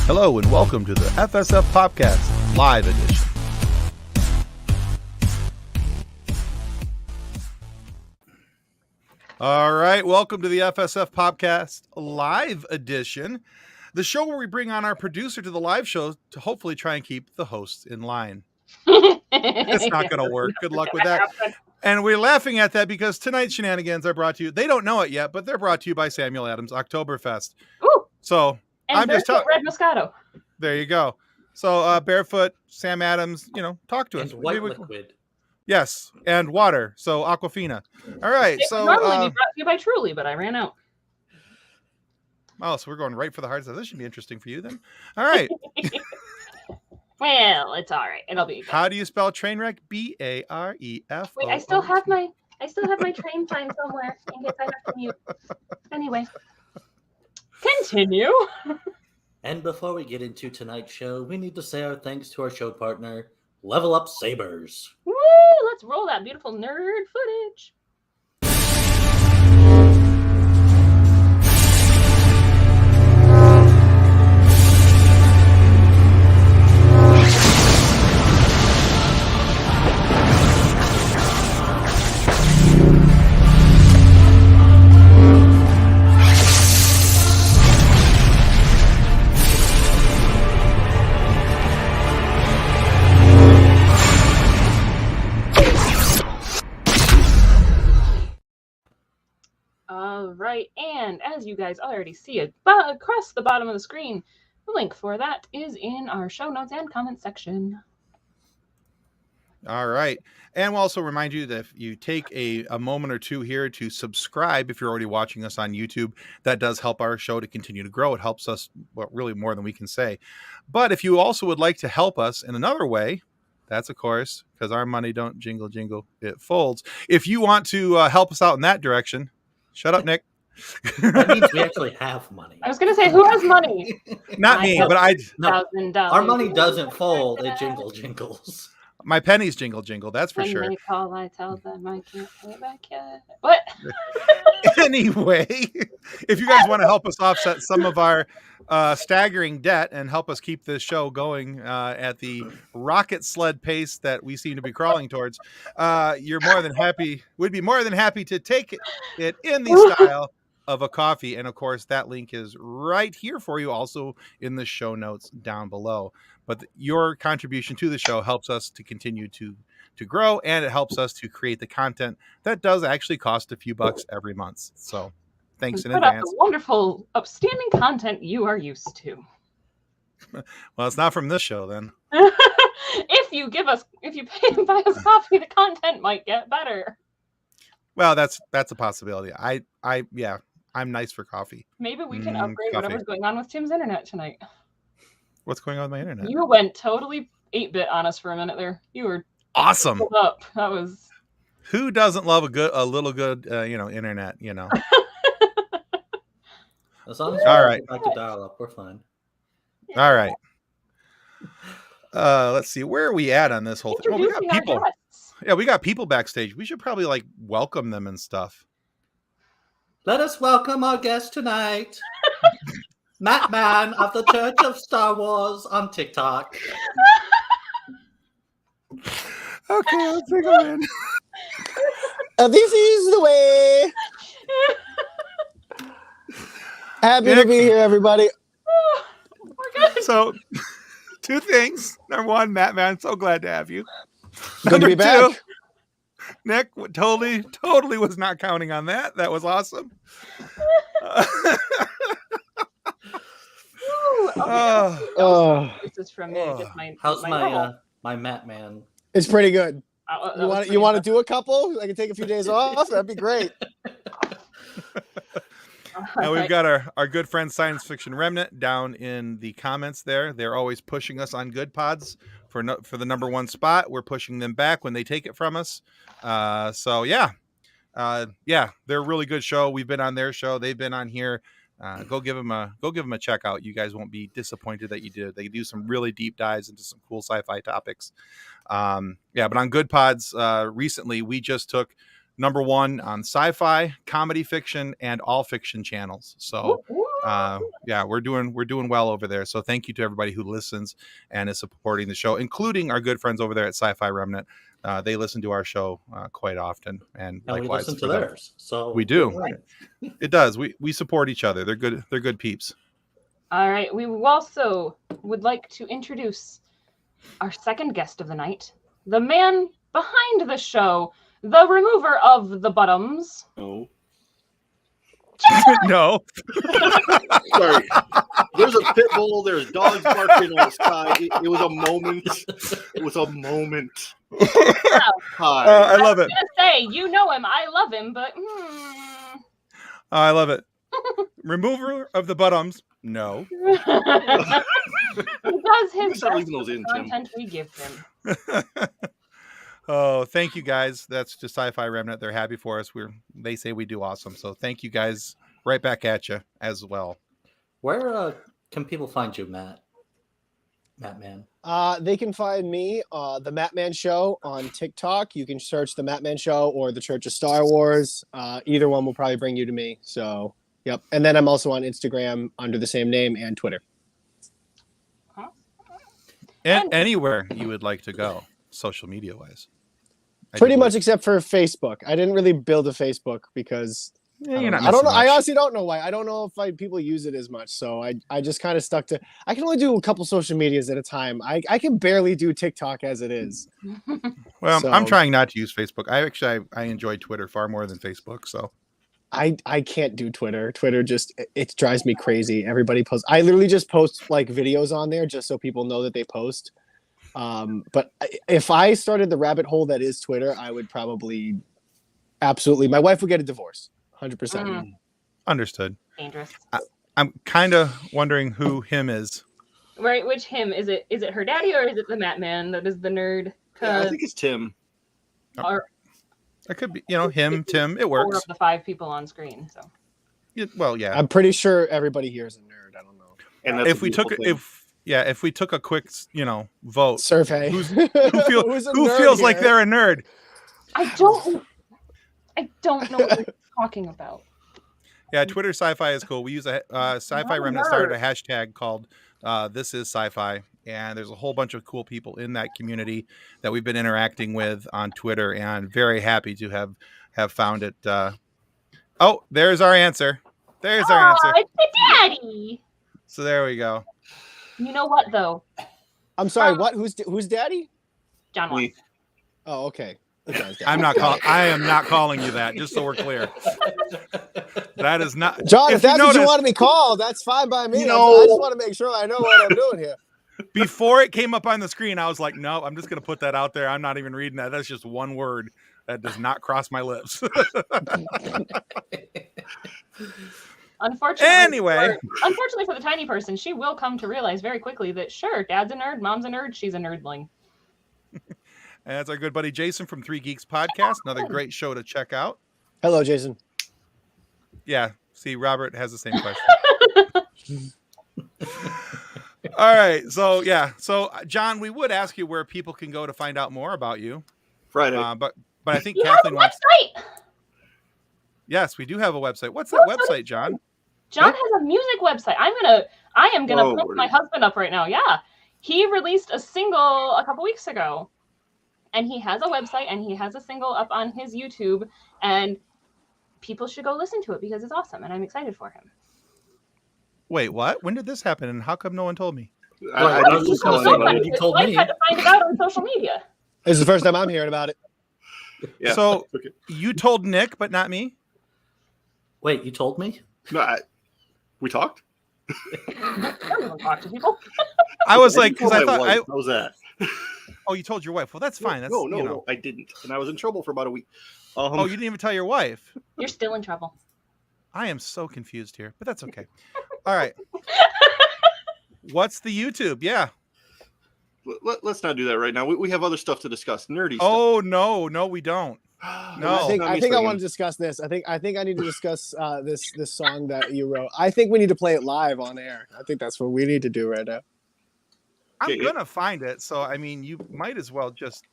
Hello and welcome to the FSF PopCast Live Edition. All right, welcome to the FSF PopCast Live Edition, the show where we bring on our producer to the live show to hopefully try and keep the hosts in line. It's not going to work. Good luck with that. And we're laughing at that because tonight's shenanigans are brought to you. They don't know it yet, but they're brought to you by Samuel Adams Oktoberfest. Ooh. So and I'm just telling. Red Moscato. There you go. So Barefoot, Sam Adams, talk to us. And white liquid. Yes, and water. So Aquafina. All right. So normally we brought to you by Truly, but I ran out. Oh, so we're going right for the heart. So this should be interesting for you then. All right. Well, it's all right. It'll be good. How do you spell train wreck? B-A-R-E-F. Wait, I still have my train sign somewhere in case I have to mute. Anyway, continue. And before we get into tonight's show, we need to say our thanks to our show partner, Level Up Sabers. Woo! Let's roll that beautiful nerd footage. Right, and as you guys already see it across the bottom of the screen, the link for that is in our show notes and comment section. All right. And we'll also remind you that if you take a moment or two here to subscribe, if you're already watching us on YouTube, that does help our show to continue to grow. It helps us really more than we can say. But if you also would like to help us in another way, that's, of course, because our money don't jingle, jingle, it folds. If you want to help us out in that direction, shut up, Nick. That means we actually have money. I was going to say, who has money? Not me, but our money doesn't fold, it jingles. My pennies jingle, jingle, that's for sure. When they call, I tell them I can't pay back yet. What? Anyway, if you guys want to help us offset some of our staggering debt and help us keep this show going at the rocket sled pace that we seem to be crawling towards, we'd be more than happy to take it in the style of a coffee. And of course, that link is right here for you, also in the show notes down below. But your contribution to the show helps us to continue to grow, and it helps us to create the content that does actually cost a few bucks every month. So thanks in advance. The wonderful, upstanding content you are used to. Well, it's not from this show then. If you pay and buy us coffee, the content might get better. Well, that's a possibility. I'm nice for coffee. Maybe we can upgrade whatever's going on with Tim's internet tonight. What's going on with my internet? You went totally 8-bit on us for a minute there. You were awesome. Up. That was. Who doesn't love a little good internet? As long as we like to dial up, we're fine. All right. Let's see. Where are we at on this whole thing? Well, we got people. Yeah, we got people backstage. We should probably welcome them and stuff. Let us welcome our guest tonight. Matman of the Church of Star Wars on TikTok. Okay, let's go in. This is the way. Happy to be here, everybody. We're good. So, two things. Number one, Matman, so glad to have you. Good to be back. Nick totally was not counting on that. That was awesome. This is from me. How's my Matman? It's pretty good. You want to do a couple? I can take a few days off. That'd be great. Now we've got our good friend Science Fiction Remnant down in the comments there. They're always pushing us on Goodpods for the number one spot. We're pushing them back when they take it from us. They're a really good show. We've been on their show. They've been on here. Go give them a check out. You guys won't be disappointed that you did. They do some really deep dives into some cool sci-fi topics. But on Goodpods, recently we just took number one on sci-fi, comedy fiction, and all fiction channels. So Yeah, we're doing well over there. So thank you to everybody who listens and is supporting the show, including our good friends over there at Sci-Fi Remnant. They listen to our show quite often, and we likewise listen to them. theirs. So we do. It does. We support each other. They're good peeps. All right. We also would like to introduce our second guest of the night, the man behind the show, the remover of the bottoms. No. No. Sorry. There's a pit bull. There's dogs barking on the sky. It was a moment. It was a moment. Hi. I love it. I was gonna say, you know him. I love him, but I love it. Remover of the bottoms. No. he does his Start best leaving those with in, the Tim. content we give him. Oh, thank you guys. That's just Sci-Fi Remnant. They're happy for us. They say we do awesome. So thank you guys. Right back at you as well. Where can people find you, Matman? They can find me, the Matman Show on TikTok. You can search the Matman Show or the Church of Star Wars. Either one will probably bring you to me. So, yep. And then I'm also on Instagram under the same name and Twitter. And anywhere you would like to go, social media wise. Pretty much except for Facebook. I didn't really build a Facebook because I don't know. I honestly don't know why. I don't know if people use it as much. So I just kind of stuck to. I can only do a couple social medias at a time. I can barely do TikTok as it is. Well, So- I'm trying not to use Facebook. I enjoy Twitter far more than Facebook. So I can't do Twitter. Twitter just it drives me crazy. Everybody posts. I literally just post like videos on there just so people know that they post. But if I started the rabbit hole that is Twitter, I would probably absolutely. My wife would get a divorce. 100%. understood. Dangerous. I'm kind of wondering who him is. Right, which him is it? Is it her daddy or is it the Matman that is the nerd? Yeah, I think it's Tim. Or It could be, him, Tim. It 4 works. of the 5 people on screen. So Well, yeah. I'm pretty sure everybody here is a nerd. I don't know. And that's If we took a quick, vote, Survey. who Who's a nerd feels like here? they're a nerd? I don't know what you're talking about. Yeah, Twitter Sci-Fi is cool. We use a Sci-Fi Remnant started a hashtag called This Is Sci-Fi, and there's a whole bunch of cool people in that community that we've been interacting with on Twitter, and very happy to have found it. Oh, there's our answer. There's our answer. It's the daddy. So there we go. You know what though? I'm sorry. What? Who's daddy? John Me. Watts. Oh, okay. I am not calling you that. Just so we're clear. That is not John, if that's what you notice, want to be called, that's fine by me. You know- I just want to make sure I know what I'm doing here. before it came up on the screen, I was like, no, I'm just going to put that out there. I'm not even reading that. That's just one word that does not cross my lips. Unfortunately for the tiny person, she will come to realize very quickly that sure, dad's a nerd, mom's a nerd, she's a nerdling. And that's our good buddy Jason from 3 Geeks Podcast. Another great show to check out. Hello, Jason. Yeah. See, Robert has the same question. All right. So, John, we would ask you where people can go to find out more about you. Friday. But I think You have a Kathleen wants. website. Yes, we do have a website. What's that website, John? John has a music website. I am gonna Whoa, pump my husband up right now. Yeah. He released a single a couple weeks ago. And he has a website and he has a single up on his YouTube, and people should go listen to it because it's awesome and I'm excited for him. Wait, what? When did this happen? And how come no one told me? I was just telling anybody. You told I me. had to find it out on social media. This is the first time I'm hearing about it. Yeah. So Okay. you told Nick, but not me? Wait, you told me? No, we talked? Everyone talk to people. I was like, told because I my thought, wife. How was that? oh, you told your wife. Well, that's fine. That's No, I didn't. And I was in trouble for about a week. Oh, you didn't even tell your wife. You're still in trouble. I am so confused here, but that's okay. All right. What's the YouTube? Yeah. Let's not do that right now. We have other stuff to discuss. Nerdy Oh, no, we don't. stuff. No. I think I want to discuss this. I think I need to discuss this song that you wrote. I think we need to play it live on air. I think that's what we need to do right now. I'm Okay, going to find it. So, I mean, you might as well just.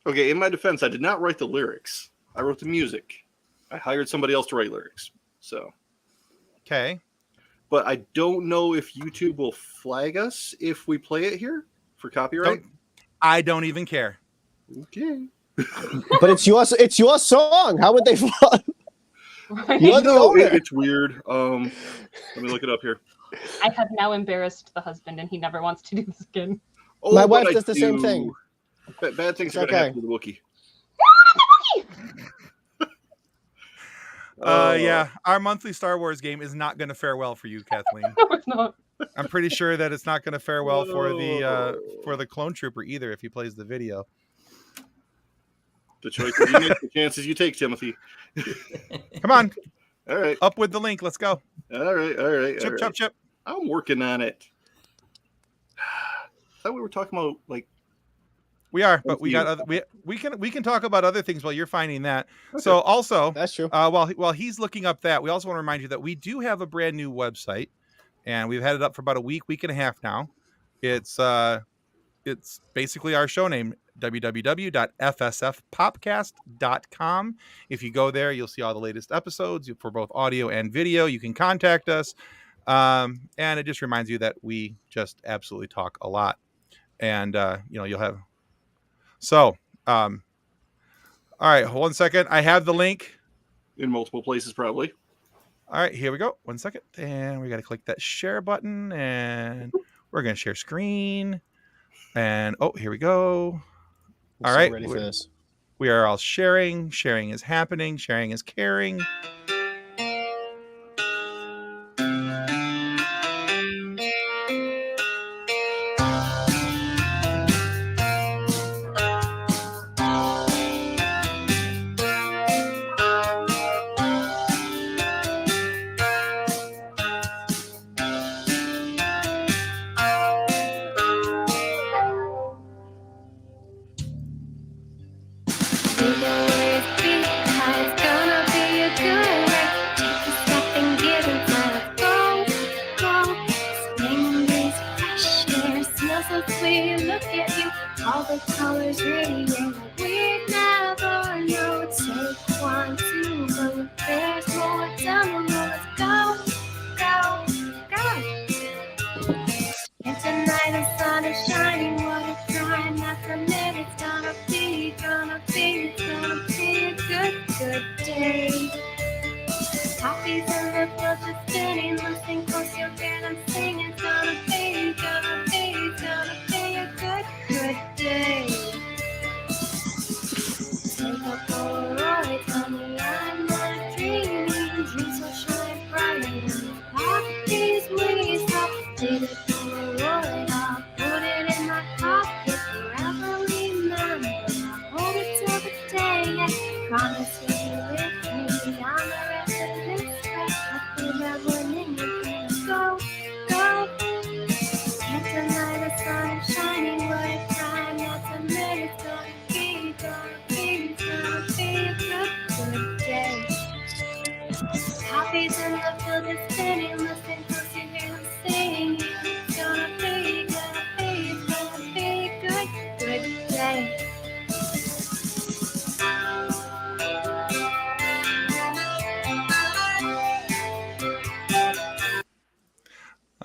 Okay, in my defense, I did not write the lyrics. I wrote the music. I hired somebody else to write lyrics. So Okay. But I don't know if YouTube will flag us if we play it here for copyright. I don't even care. Okay. But it's your song. How would they flag? Right? You're the owner. It's weird. Let me look it up here. I have now embarrassed the husband, and he never wants to do this again. Oh, My but wife I does the same do- thing. Bad things It's are going to okay. happen to the Wookiee. Yeah, our monthly Star Wars game is not going to fare well for you, Kathleen. No, it's not. I'm pretty sure that it's not going to fare well for the clone trooper either if he plays the video. The choices you make, the chances you take, Timothy. Come on, All right. up with the link. Let's go. All right. Chip, chop, chip. I'm working on it. I thought we were talking about like. We are, but we got other, we can talk about other things while you're finding that. Okay. So also, That's true. while he's looking up that, we also want to remind you that we do have a brand new website, and we've had it up for about a week and a half now. It's basically our show name, www.fsfpopcast.com. If you go there, you'll see all the latest episodes for both audio and video. You can contact us, and it just reminds you that we just absolutely talk a lot, and you'll have. So, all right, hold on a second. I have the link. In multiple places, probably. All right, here we go. 1 second. And we got to click that share button, and we're going to share screen. And, here we go. I'm All so right. ready for this. We are all sharing. Sharing is happening. Sharing is caring.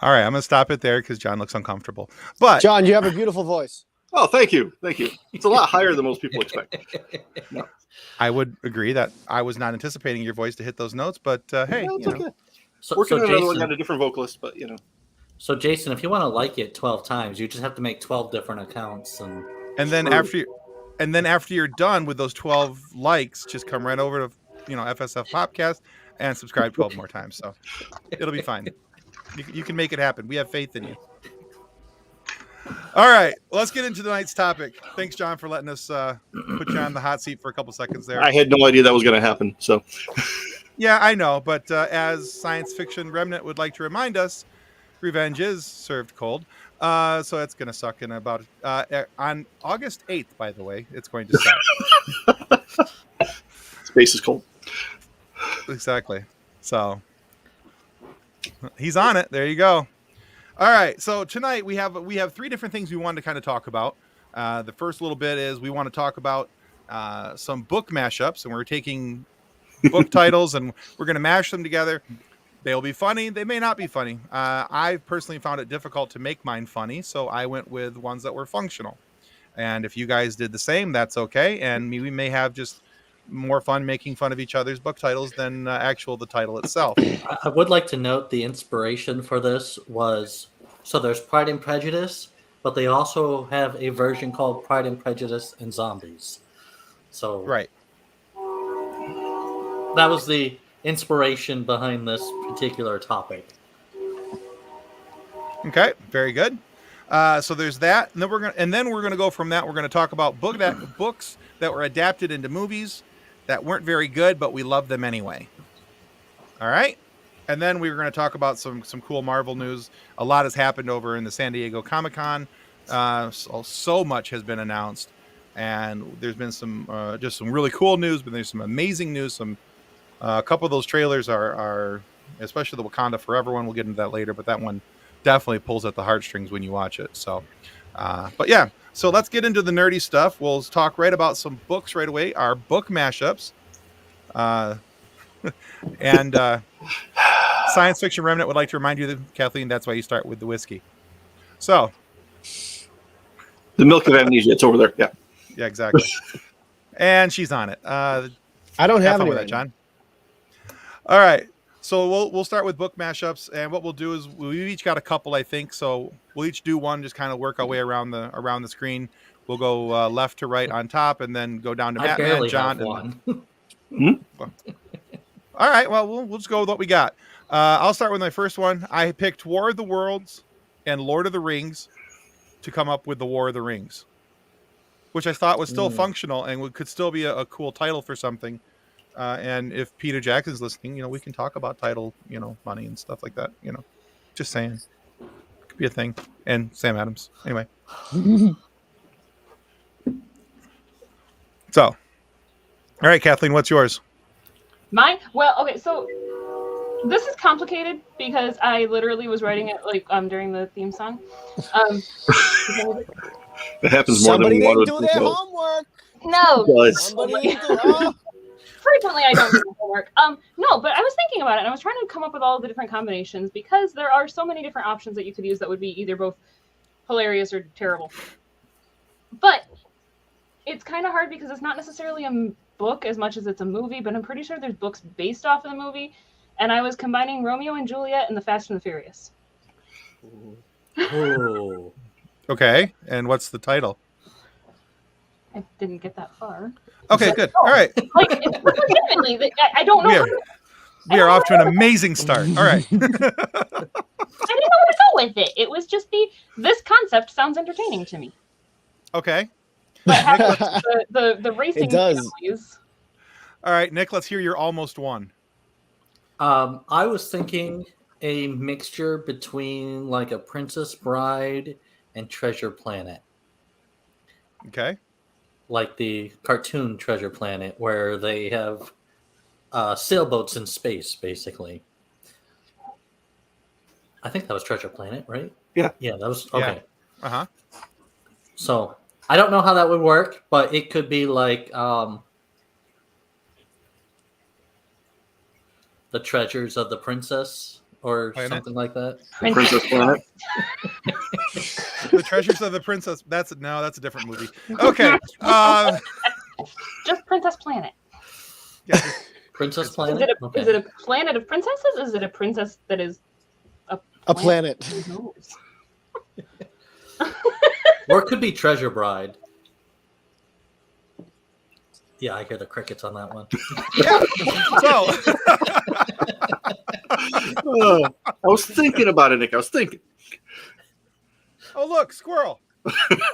All right, I'm going to stop it there because John looks uncomfortable. But John, you have a beautiful voice. Oh, thank you. It's a lot higher than most people expect. No. I would agree that I was not anticipating your voice to hit those notes, but hey, No, it's okay. So, Working so on another one, Jason, got a different vocalist, but so Jason, if you want to like it 12 times, you just have to make 12 different accounts, and then after you're done with those 12 likes, just come right over to FSF PopCast and subscribe 12 more times. So it'll be fine. You can make it happen. We have faith in you. All right, let's get into tonight's topic. Thanks, John, for letting us put you on the hot seat for a couple seconds there. I had no idea that was going to happen. So, yeah, I know, but as Science Fiction Remnant would like to remind us, revenge is served cold. So that's going to suck in about on August 8th, by the way. It's going to suck. Space is cold. Exactly. So he's on it. There you go. All right. So tonight we have three different things we wanted to kind of talk about. The first little bit is we want to talk about some book mashups, and we're taking book titles and we're going to mash them together. They'll be funny. They may not be funny. I personally found it difficult to make mine funny, so I went with ones that were functional. And if you guys did the same, that's okay. And we may have just more fun making fun of each other's book titles than the title itself. I would like to note the inspiration for this was, so there's Pride and Prejudice, but they also have a version called Pride and Prejudice and Zombies. So Right. that was the inspiration behind this particular topic. Okay, very good. So there's that, and then we're gonna go from that. We're gonna talk about books that were adapted into movies that weren't very good, but we love them anyway. All right, and then we were gonna talk about some cool Marvel news. A lot has happened over in the San Diego Comic-Con. So much has been announced, and there's been some really cool news, but there's some amazing news. A couple of those trailers are especially the Wakanda Forever one. We'll get into that later, but that one definitely pulls at the heartstrings when you watch it. So, but yeah, so let's get into the nerdy stuff. We'll talk right about some books right away. Our book mashups, and Science Fiction Remnant would like to remind you that, Kathleen, that's why you start with the whiskey. So, The milk of amnesia. It's over there. Yeah. yeah, exactly. And she's on it. I don't have fun any with right that, John. All right. So we'll start with book mashups, and what we'll do is we've each got a couple, I think. So we'll each do one, just kind of work our way around the screen. We'll go left to right on top, and then go down to I Matman, barely John. have one. All right. Well, we'll just go with what we got. I'll start with my first one. I picked War of the Worlds and Lord of the Rings to come up with the War of the Rings, which I thought was still functional and could still be a cool title for something. And if Peter Jackson's listening, we can talk about title, money and stuff like that. Just saying, could be a thing. And Sam Adams, anyway. So, all right, Kathleen, what's yours? Mine? Well, okay, so this is complicated because I literally was writing it during the theme song. It happens more Somebody than one didn't would do their think. homework. No. Somebody didn't do Frequently I don't do homework. No, but I was thinking about it and I was trying to come up with all the different combinations because there are so many different options that you could use that would be either both hilarious or terrible. But it's kind of hard because it's not necessarily a book as much as it's a movie, but I'm pretty sure there's books based off of the movie. And I was combining Romeo and Juliet and The Fast and the Furious. Oh. Okay, and what's the title? I didn't get that far. Okay, good. All right. Legitimately, I don't know. We are off to an amazing start. All right. I didn't know where to go with it. It was just this concept sounds entertaining to me. Okay. But having the racing It does. families. All right, Nick, let's hear your almost one. I was thinking a mixture between like a Princess Bride and Treasure Planet. Okay. Like the cartoon Treasure Planet, where they have sailboats in space, basically. I think that was Treasure Planet, right? Yeah. Yeah, that was okay. Yeah. Uh-huh. So I don't know how that would work, but it could be like the Treasures of the Princess or something like that. Princess Planet. The Treasures of the Princess. That's a different movie. Okay. Just Princess Planet. Yeah. Princess Planet? Is it a planet of princesses? Is it a princess that is A planet. Who knows? Or it could be Treasure Bride. Yeah, I hear the crickets on that one. So, I was thinking about it, Nick. I was thinking. oh look, squirrel.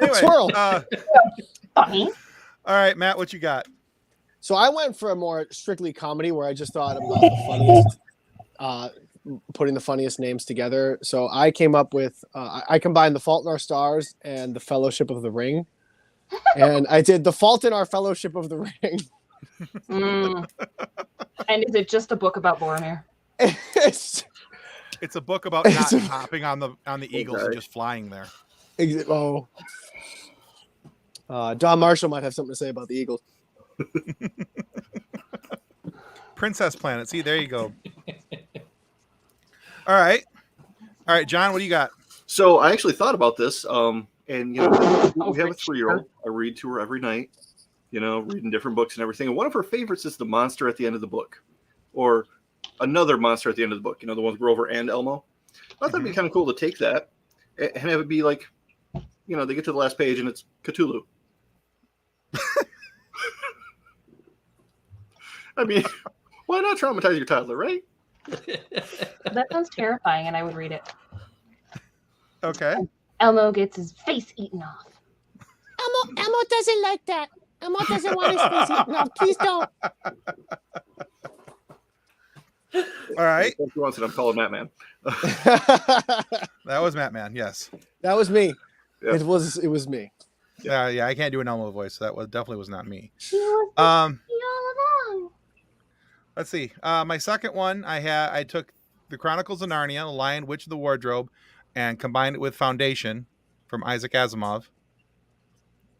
Anyway, Squirrel. Funny. All right, Matt, what you got? So I went for a more strictly comedy where I just thought about the funniest, putting the funniest names together. So I came up with, I combined The Fault in Our Stars and The Fellowship of the Ring. And I did The Fault in Our Fellowship of the Ring. And is it just a book about Boromir? It's a book about not hopping on the eagles and just flying there. Oh. Don Marshall might have something to say about the Eagles. Princess Planet. See, there you go. All right, John, what do you got? So I actually thought about this, and we have a 3-year-old. I read to her every night, reading different books and everything. And one of her favorites is the monster at the end of the book, or another monster at the end of the book. The one with Grover and Elmo. I thought that'd be kind of cool to take that and have it be like, they get to the last page and it's Cthulhu. I mean, why not traumatize your toddler, right? That sounds terrifying, and I would read it. Okay. Elmo gets his face eaten off. Elmo doesn't like that. Elmo doesn't want his face eaten off. Please don't. All right. If he wants it, I'm calling Matman. That was Matman. Yes. That was me. Yeah. It was me. Yeah. I can't do an Elmo voice, so that definitely was not me. She was all along. Let's see. My second one, I took the Chronicles of Narnia, The Lion, Witch of the Wardrobe, and combined it with Foundation from Isaac Asimov,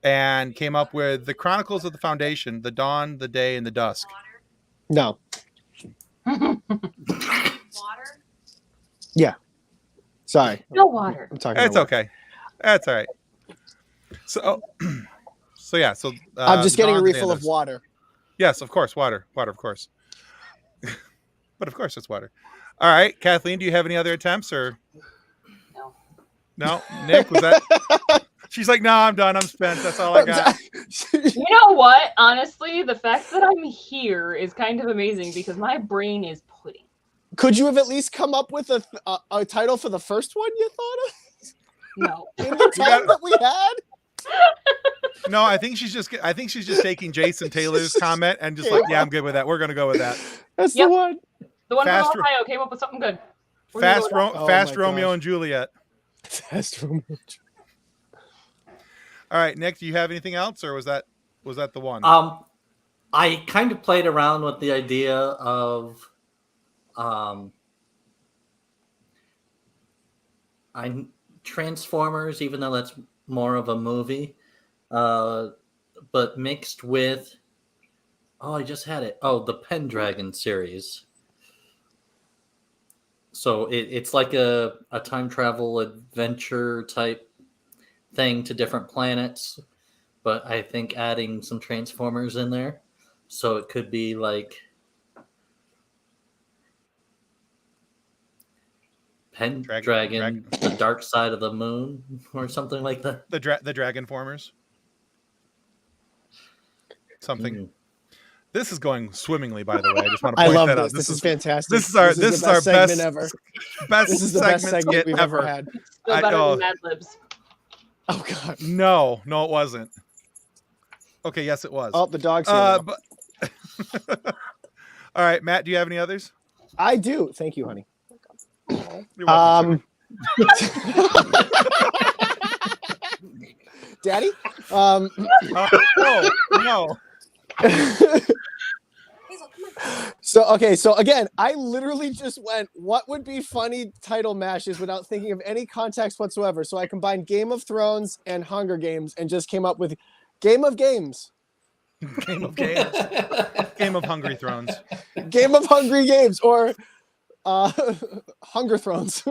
and came up with the Chronicles of the Foundation: The Dawn, the Day, and the Dusk. No. Water? Yeah. Sorry. No water. I'm talking. It's okay. That's all right. So, yeah. So I'm just getting a Dawn, the Day, refill and of the Dusk. water. Yes, of course, water, of course. But of course, it's water. All right, Kathleen, do you have any other attempts or? No. Nick, was that? She's like, no, I'm done. I'm spent. That's all I got. You know what? Honestly, the fact that I'm here is kind of amazing because my brain is pudding. Could you have at least come up with a title for the first one you thought of? No. In the time that we had? No, I think she's just taking Jason Taylor's comment and just like, yeah, I'm good with that. We're gonna go with that. That's the one. The one Fast from Ohio came up with something good. Fast my Romeo gosh. and Juliet. Fast Romeo. All right, Nick, do you have anything else, or was that the one? I kind of played around with the idea of Transformers, even though that's more of a movie, but mixed with I just had it. Oh, the Pendragon series. So it's like a time travel adventure type thing to different planets, but I think adding some Transformers in there, so it could be like Pendragon, the dark side of the moon, or something like that. The Dragon Formers. Something. This is going swimmingly, by the way. I just want to point love that this. out. This is fantastic. This is our segment best ever. Best This is the best segment segment we've ever ever had. Still better than Mad Libs. Oh God. No, it wasn't. Okay, yes, it was. Oh, the dog's here. All right, Matt, do you have any others? I do. Thank you, honey. You're welcome. Daddy? No. So again, I literally just went, what would be funny title mashes without thinking of any context whatsoever. So I combined Game of Thrones and Hunger Games and just came up with Game of Games. Game of Games. Game of Hungry Thrones. Game of Hungry Games, or Hunger Thrones.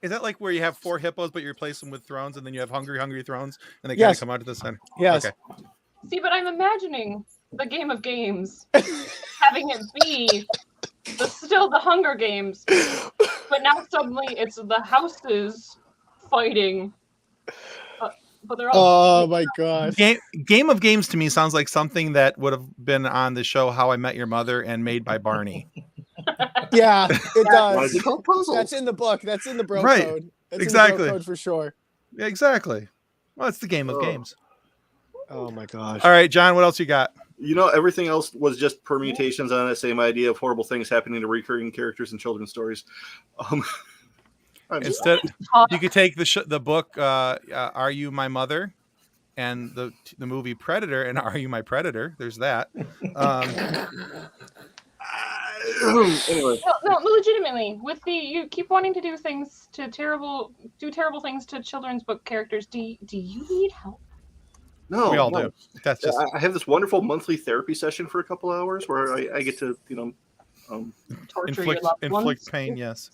Is that like where you have 4 hippos, but you replace them with thrones, and then you have hungry thrones, and they kind Yes. of come out of the center? Yes. Okay. See, but I'm imagining the Game of Games having it be still the Hunger Games, but now suddenly it's the houses fighting. But they're all. Oh my gosh. Game of Games to me sounds like something that would have been on the show How I Met Your Mother and made by Barney. Yeah, it Why is does. it called puzzles? That's in the book. That's in the bro Right. code. That's Exactly. in the bro code for sure. Yeah, exactly. Well, it's the Game of Oh. Games. Oh my gosh. All right, John, what else you got? Everything else was just permutations on that same idea of horrible things happening to recurring characters in children's stories. Instead, you could take the book Are You My Mother, and the movie Predator, and Are You My Predator? There's that. Anyway, No, legitimately. You keep wanting to do terrible things to children's book characters. Do you need help? no, We all no. do. That's just I have this wonderful monthly therapy session for a couple hours where I get to, Torture your loved inflict ones. pain. Yes.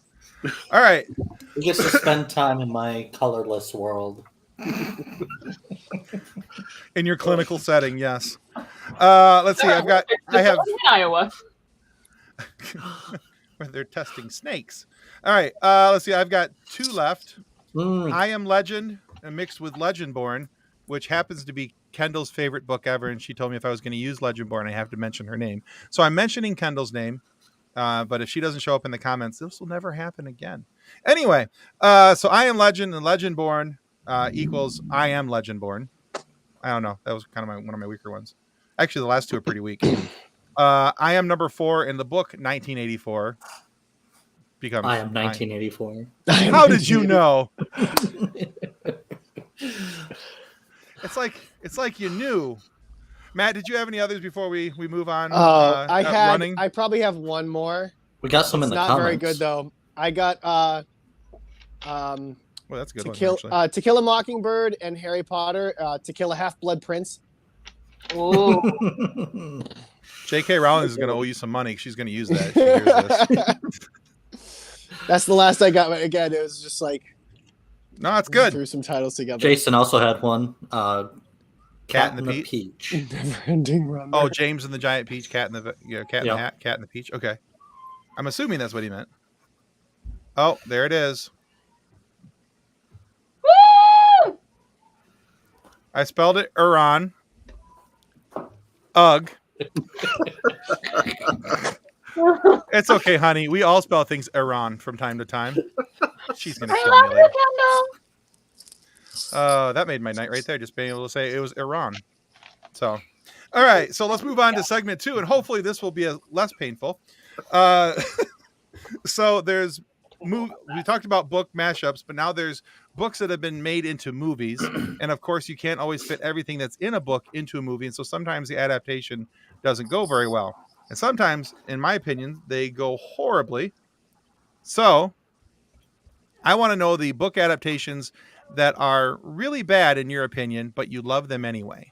All right. He gets to spend time in my colorless world. In your clinical setting, yes. Let's see. I have in Iowa. where they're testing snakes. All right. Let's see. I've got 2 left. I Am Legend mixed with Legendborn, which happens to be Kendall's favorite book ever. And she told me if I was going to use Legendborn, I have to mention her name. So I'm mentioning Kendall's name. But if she doesn't show up in the comments, this will never happen again. Anyway, so I Am Legend and Legendborn equals I Am Legendborn. I don't know. That was kind of one of my weaker ones. Actually, the last 2 are pretty weak. I Am number 4 in the book 1984 becomes I Am 1984. How did you know? It's like you knew. Matt, did you have any others before we move on? I probably have one more. We got some in the comments. Not very good though. I got well, that's a good one. To Kill a Mockingbird and Harry Potter, To Kill a Half-Blood Prince. Oh. J.K. Rowling is going to owe you some money. She's going to use that. If she hears this. That's the last I got. Again, it was just like no, it's good. Threw some titles together. Jason also had one. Cat and the Peach. Never-ending run. Oh, James and the Giant Peach, Cat in the Hat, Cat and the Peach. Okay, I'm assuming that's what he meant. Oh, there it is. Woo! I spelled it Iran. Ugh. It's okay, honey. We all spell things Iran from time to time. She's gonna kill me later. That made my night right there. Just being able to say it was Iran. So, all right. So let's move on to segment 2, and hopefully this will be less painful. So we talked about book mashups, but now there's books that have been made into movies, and of course you can't always fit everything that's in a book into a movie, and so sometimes the adaptation doesn't go very well, and sometimes, in my opinion, they go horribly. So I want to know the book adaptations that are really bad in your opinion, but you love them anyway.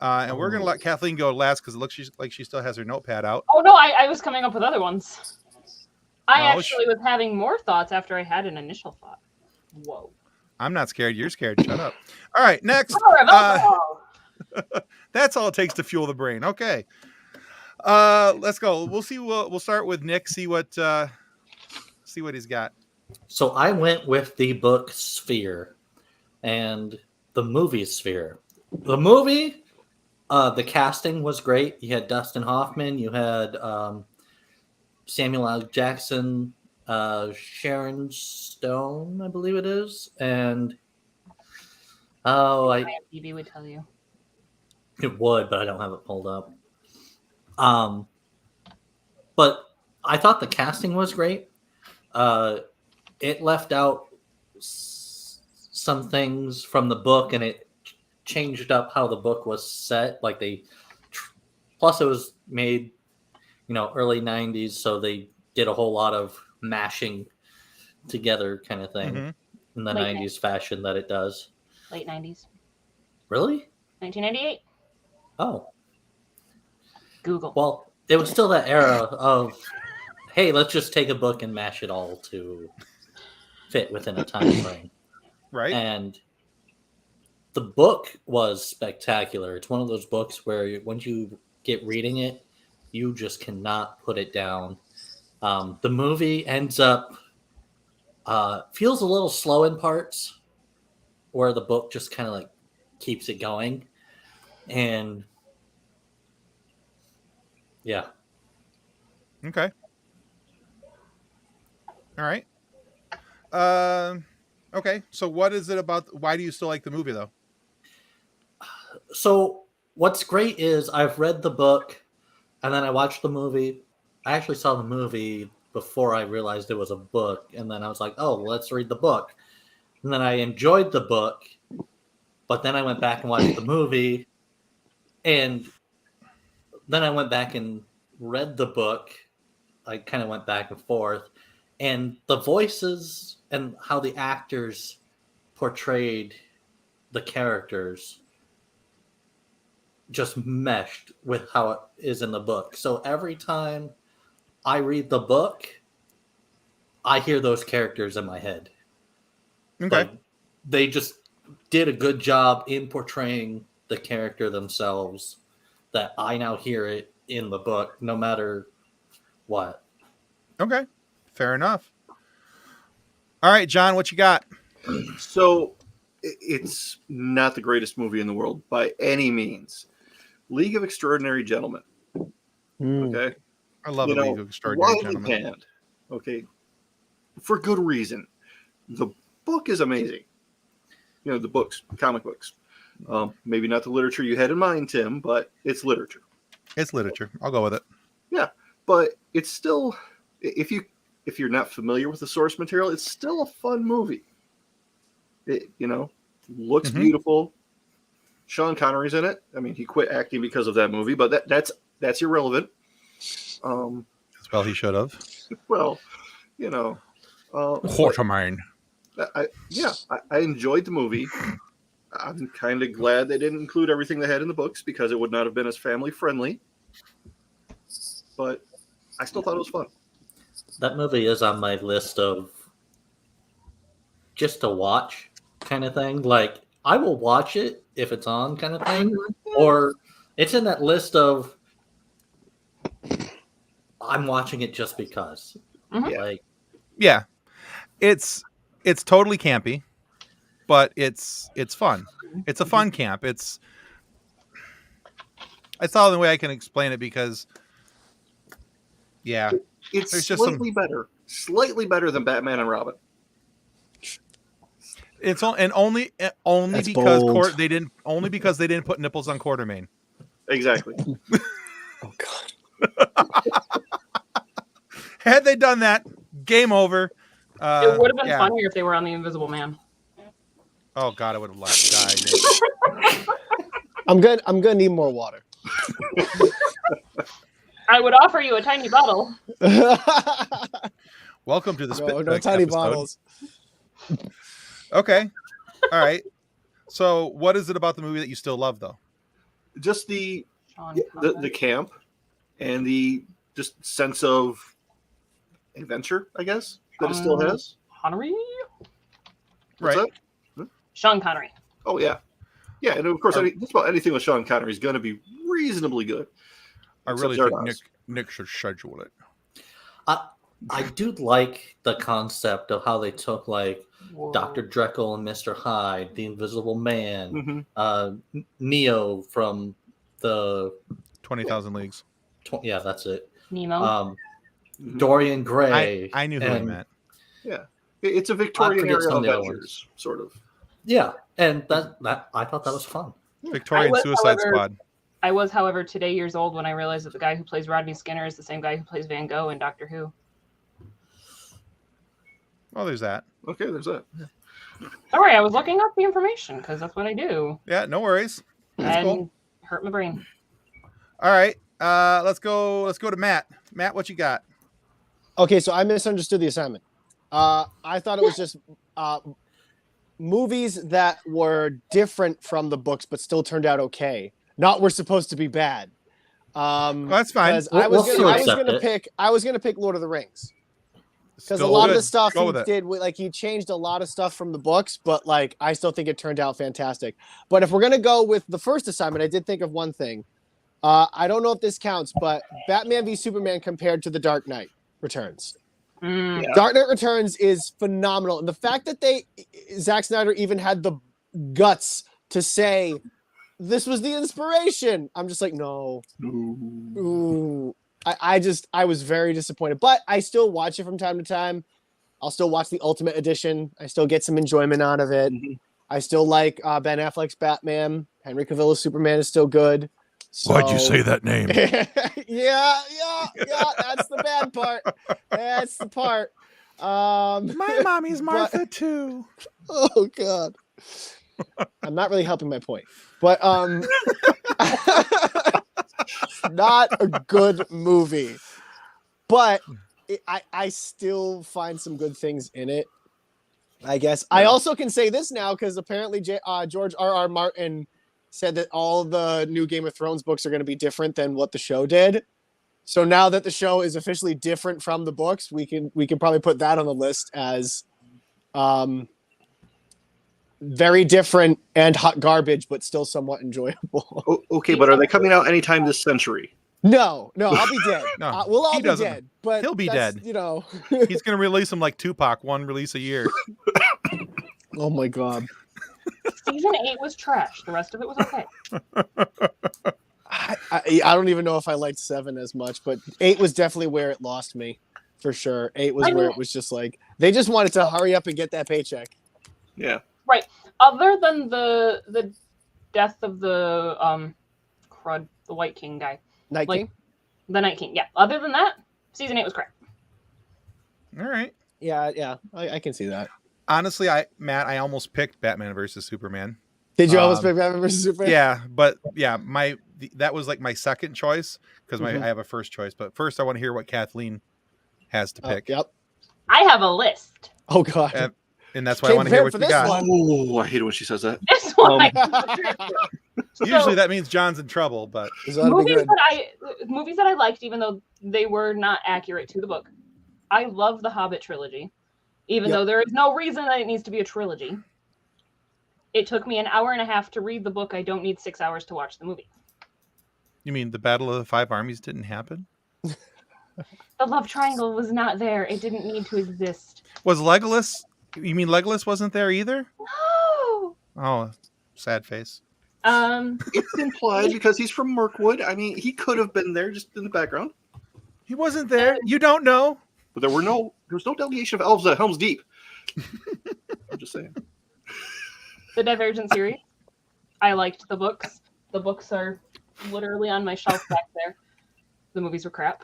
And we're going to let Kathleen go last because it looks like she still has her notepad out. Oh, no, I was coming up with other ones. I actually was having more thoughts after I had an initial thought. Whoa. I'm not scared. You're scared. Shut up. All right, next. That's all it takes to fuel the brain. Okay. Let's go. We'll see. We'll start with Nick. See what he's got. So I went with the book Sphere and the movie Sphere. The movie, the casting was great. You had Dustin Hoffman. You had Samuel L. Jackson, Sharon Stone, I believe it is, and IMDb would tell you. It would, but I don't have it pulled up. But I thought the casting was great. It left out some things from the book, and it changed up how the book was set. Like plus it was made, early 90s, so they did a whole lot of mashing together kind of thing in the 90s fashion that it does. Late 90s. Really? 1998. Oh. Google. Well, it was still that era of, hey, let's just take a book and mash it all to fit within a time frame. Right. And the book was spectacular. It's one of those books where once you get reading it, you just cannot put it down. The movie ends up feels a little slow in parts, where the book just kind of like keeps it going. And yeah. Okay. All right. Okay. So what is it about? Why do you still like the movie though? So what's great is I've read the book and then I watched the movie. I actually saw the movie before I realized it was a book. And then I was like, oh, let's read the book. And then I enjoyed the book, but then I went back and watched the movie. And then I went back and read the book. I kind of went back and forth. And the voices and how the actors portrayed the characters just meshed with how it is in the book. So every time I read the book, I hear those characters in my head. Okay. Like, they just did a good job in portraying the character themselves that I now hear it in the book, no matter what. Okay. Fair enough. All right, John, what you got? So it's not the greatest movie in the world by any means. League of Extraordinary Gentlemen. Okay. I love a League of Extraordinary Gentlemen. Panned. Okay. For good reason. The book is amazing. You know, the books, comic books. Maybe not the literature you had in mind, Tim, but it's literature. It's literature. I'll go with it. Yeah, but it's still, if you're not familiar with the source material, it's still a fun movie. It, looks beautiful. Sean Connery's in it. I mean, he quit acting because of that movie, but that's irrelevant. Well, he should have. Well, Quartermine. I enjoyed the movie. I'm kind of glad they didn't include everything they had in the books because it would not have been as family friendly. But I still thought it was fun. That movie is on my list of just to watch kind of thing. Like, I will watch it if it's on kind of thing. Or it's in that list of I'm watching it just because. Like, yeah. It's totally campy, but it's fun. It's a fun camp. It's the only way I can explain it because it's there's just slightly better than Batman and Robin. It's only That's because bold. they didn't put nipples on Quartermain. Exactly. Oh God. Had they done that, game over. It would have been funnier if they were on the Invisible Man. Oh God, I would have died. I'm gonna need more water. I would offer you a tiny bottle. Welcome to the Spit no Fix tiny episode. bottles. Okay, all right. So, what is it about the movie that you still love, though? Just the Sean camp and the just sense of adventure, I guess, that it still has. Connery? What's Right. that? Sean Connery. Oh yeah, yeah, and of course, just about anything with Sean Connery is going to be reasonably good. I really think Nick should schedule it. I do like the concept of how they took like Whoa. Dr. Jekyll and Mr. Hyde, the Invisible Man, Mm-hmm. Neo from the 20,000 Leagues. Yeah, that's it. Nemo. Dorian Gray. I knew who he meant. Yeah, it's a Victorian forget era some of the other Avengers, sort of. Yeah, and that I thought that was fun. Victorian Suicide Squad. I was, however, today years old when I realized that the guy who plays Rodney Skinner is the same guy who plays Van Gogh in Doctor Who. Oh, there's that. Okay, there's that. Yeah. Sorry, I was looking up the information because that's what I do. Yeah, no worries. That's and cool. hurt my brain. All right, let's go to Matt. Matt, what you got? Okay, so I misunderstood the assignment. I thought it was just movies that were different from the books but still turned out okay. Not were supposed to be bad. That's fine. Because I was gonna pick Lord of the Rings. Because a lot of the stuff he did, like he changed a lot of stuff from the books, but like I still think it turned out fantastic. But if we're gonna go with the first assignment, I did think of one thing. I don't know if this counts, but Batman v Superman compared to The Dark Knight Returns. Mm. Yeah. Dark Knight Returns is phenomenal, and the fact that Zack Snyder even had the guts to say this was the inspiration, I'm just like, no. Ooh. I was very disappointed, but I still watch it from time to time. I'll still watch the Ultimate Edition. I still get some enjoyment out of it. Mm-hmm. I still like Ben Affleck's Henry Cavill's Superman is still good. So... Why'd you say that name? yeah. That's the bad part. That's the part. My mommy's Martha too. Oh God. I'm not really helping my point, but not a good movie, but I still find some good things in it, I guess. Yeah. I also can say this now because apparently George R.R. Martin said that all the new Game of Thrones books are going to be different than what the show did. So now that the show is officially different from the books, we can probably put that on the list as very different and hot garbage, but still somewhat enjoyable. Okay, but are they coming out anytime this century? No, I'll be dead. No, We'll all he be doesn't. dead, but He'll be that's, dead. You know. He's gonna release them like Tupac, one release a year. Oh my god. Season 8 was trash. The rest of it was okay. I don't even know if I liked 7 as much, but 8 was definitely where it lost me, for sure. 8 was where it was just like they just wanted to hurry up and get that paycheck. Yeah. Right. Other than the death of the crud, the White King guy. Night King? The Night King, yeah. Other than that, season 8 was crap. All right. Yeah, I can see that. Honestly, Matt, I almost picked Batman versus Superman. Did you almost pick Batman versus Superman? Yeah, but yeah, that was like my second choice because I have a first choice. But first, I want to hear what Kathleen has to pick. Yep. I have a list. Oh god. And that's why I want to hear what you got. Oh, I hate it when she says that. This one. Usually that means John's in trouble, but movies that I liked, even though they were not accurate to the book. I love the Hobbit trilogy, even though there is no reason that it needs to be a trilogy. It took me an hour and a half to read the book. I don't need 6 hours to watch the movie. You mean the Battle of the Five Armies didn't happen? The love triangle was not there. It didn't need to exist. Was Legolas? You mean Legolas wasn't there either? No. Oh, sad face. It's implied because he's from Mirkwood. I mean, he could have been there just in the background. He wasn't there. You don't know. But there was no delegation of elves at Helm's Deep. I'm just saying. The Divergent series. I liked the books. The books are literally on my shelf back there. The movies were crap.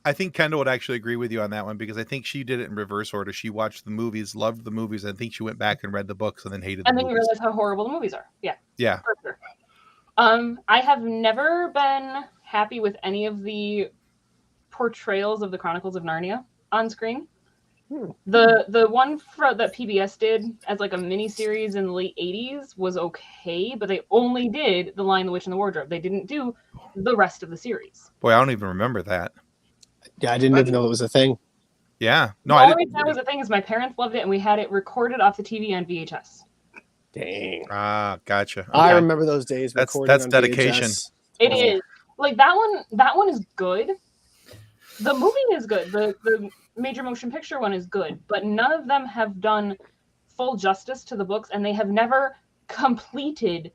I think Kendall would actually agree with you on that one because I think she did it in reverse order. She watched the movies, loved the movies, and I think she went back and read the books and then hated and the then movies. You realize how horrible the movies are. Yeah. Yeah. For sure. I have never been happy with any of the portrayals of the Chronicles of Narnia on screen. The one that PBS did as like a mini series in the late 80s was okay, but they only did The Lion, the Witch, and the Wardrobe. They didn't do the rest of the series. Boy, I don't even remember that. Yeah, I didn't even know it was a thing. Yeah. No, the I only didn't. reason that was a thing is my parents loved it and we had it recorded off the TV on VHS. Dang. Ah, gotcha. Okay. I remember those days. That's on dedication. VHS. It is. Like that one is good. The movie is good. The major motion picture one is good, but none of them have done full justice to the books, and they have never completed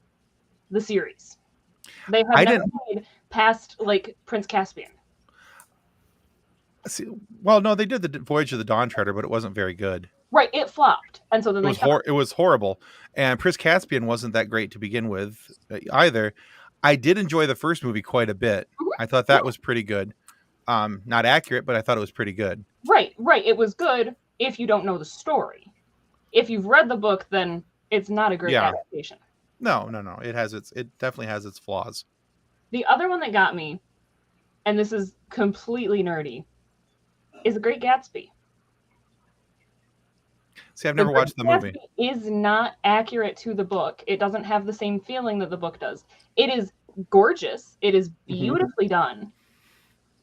the series. They have never made past like Prince Caspian. See, well, no, they did the Voyage of the Dawn Treader, but it wasn't very good. Right, it flopped, and so then it was horrible. And Prince Caspian wasn't that great to begin with either. I did enjoy the first movie quite a bit. I thought that was pretty good. Not accurate, but I thought it was pretty good. Right. It was good if you don't know the story. If you've read the book, then it's not a great adaptation. No. It definitely has its flaws. The other one that got me, and this is completely nerdy, is The Great Gatsby. See, I've never watched the movie. Gatsby is not accurate to the book. It doesn't have the same feeling that the book does. It is gorgeous. It is beautifully done.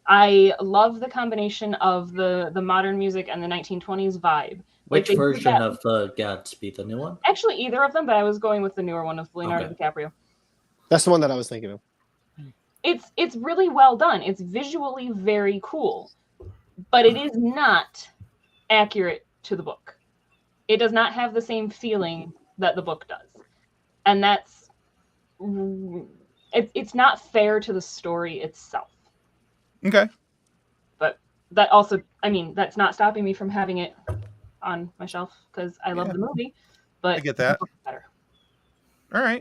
I love the combination of the modern music and the 1920s vibe. Which version of Gatsby? The new one? Actually, either of them, but I was going with the newer one with Leonardo DiCaprio. That's the one that I was thinking of. It's really well done. It's visually very cool, but it is not accurate to the book. It does not have the same feeling that the book does. And it's not fair to the story itself. Okay. But that also, I mean, that's not stopping me from having it on my shelf because I love the movie. But I get that. Better. All right.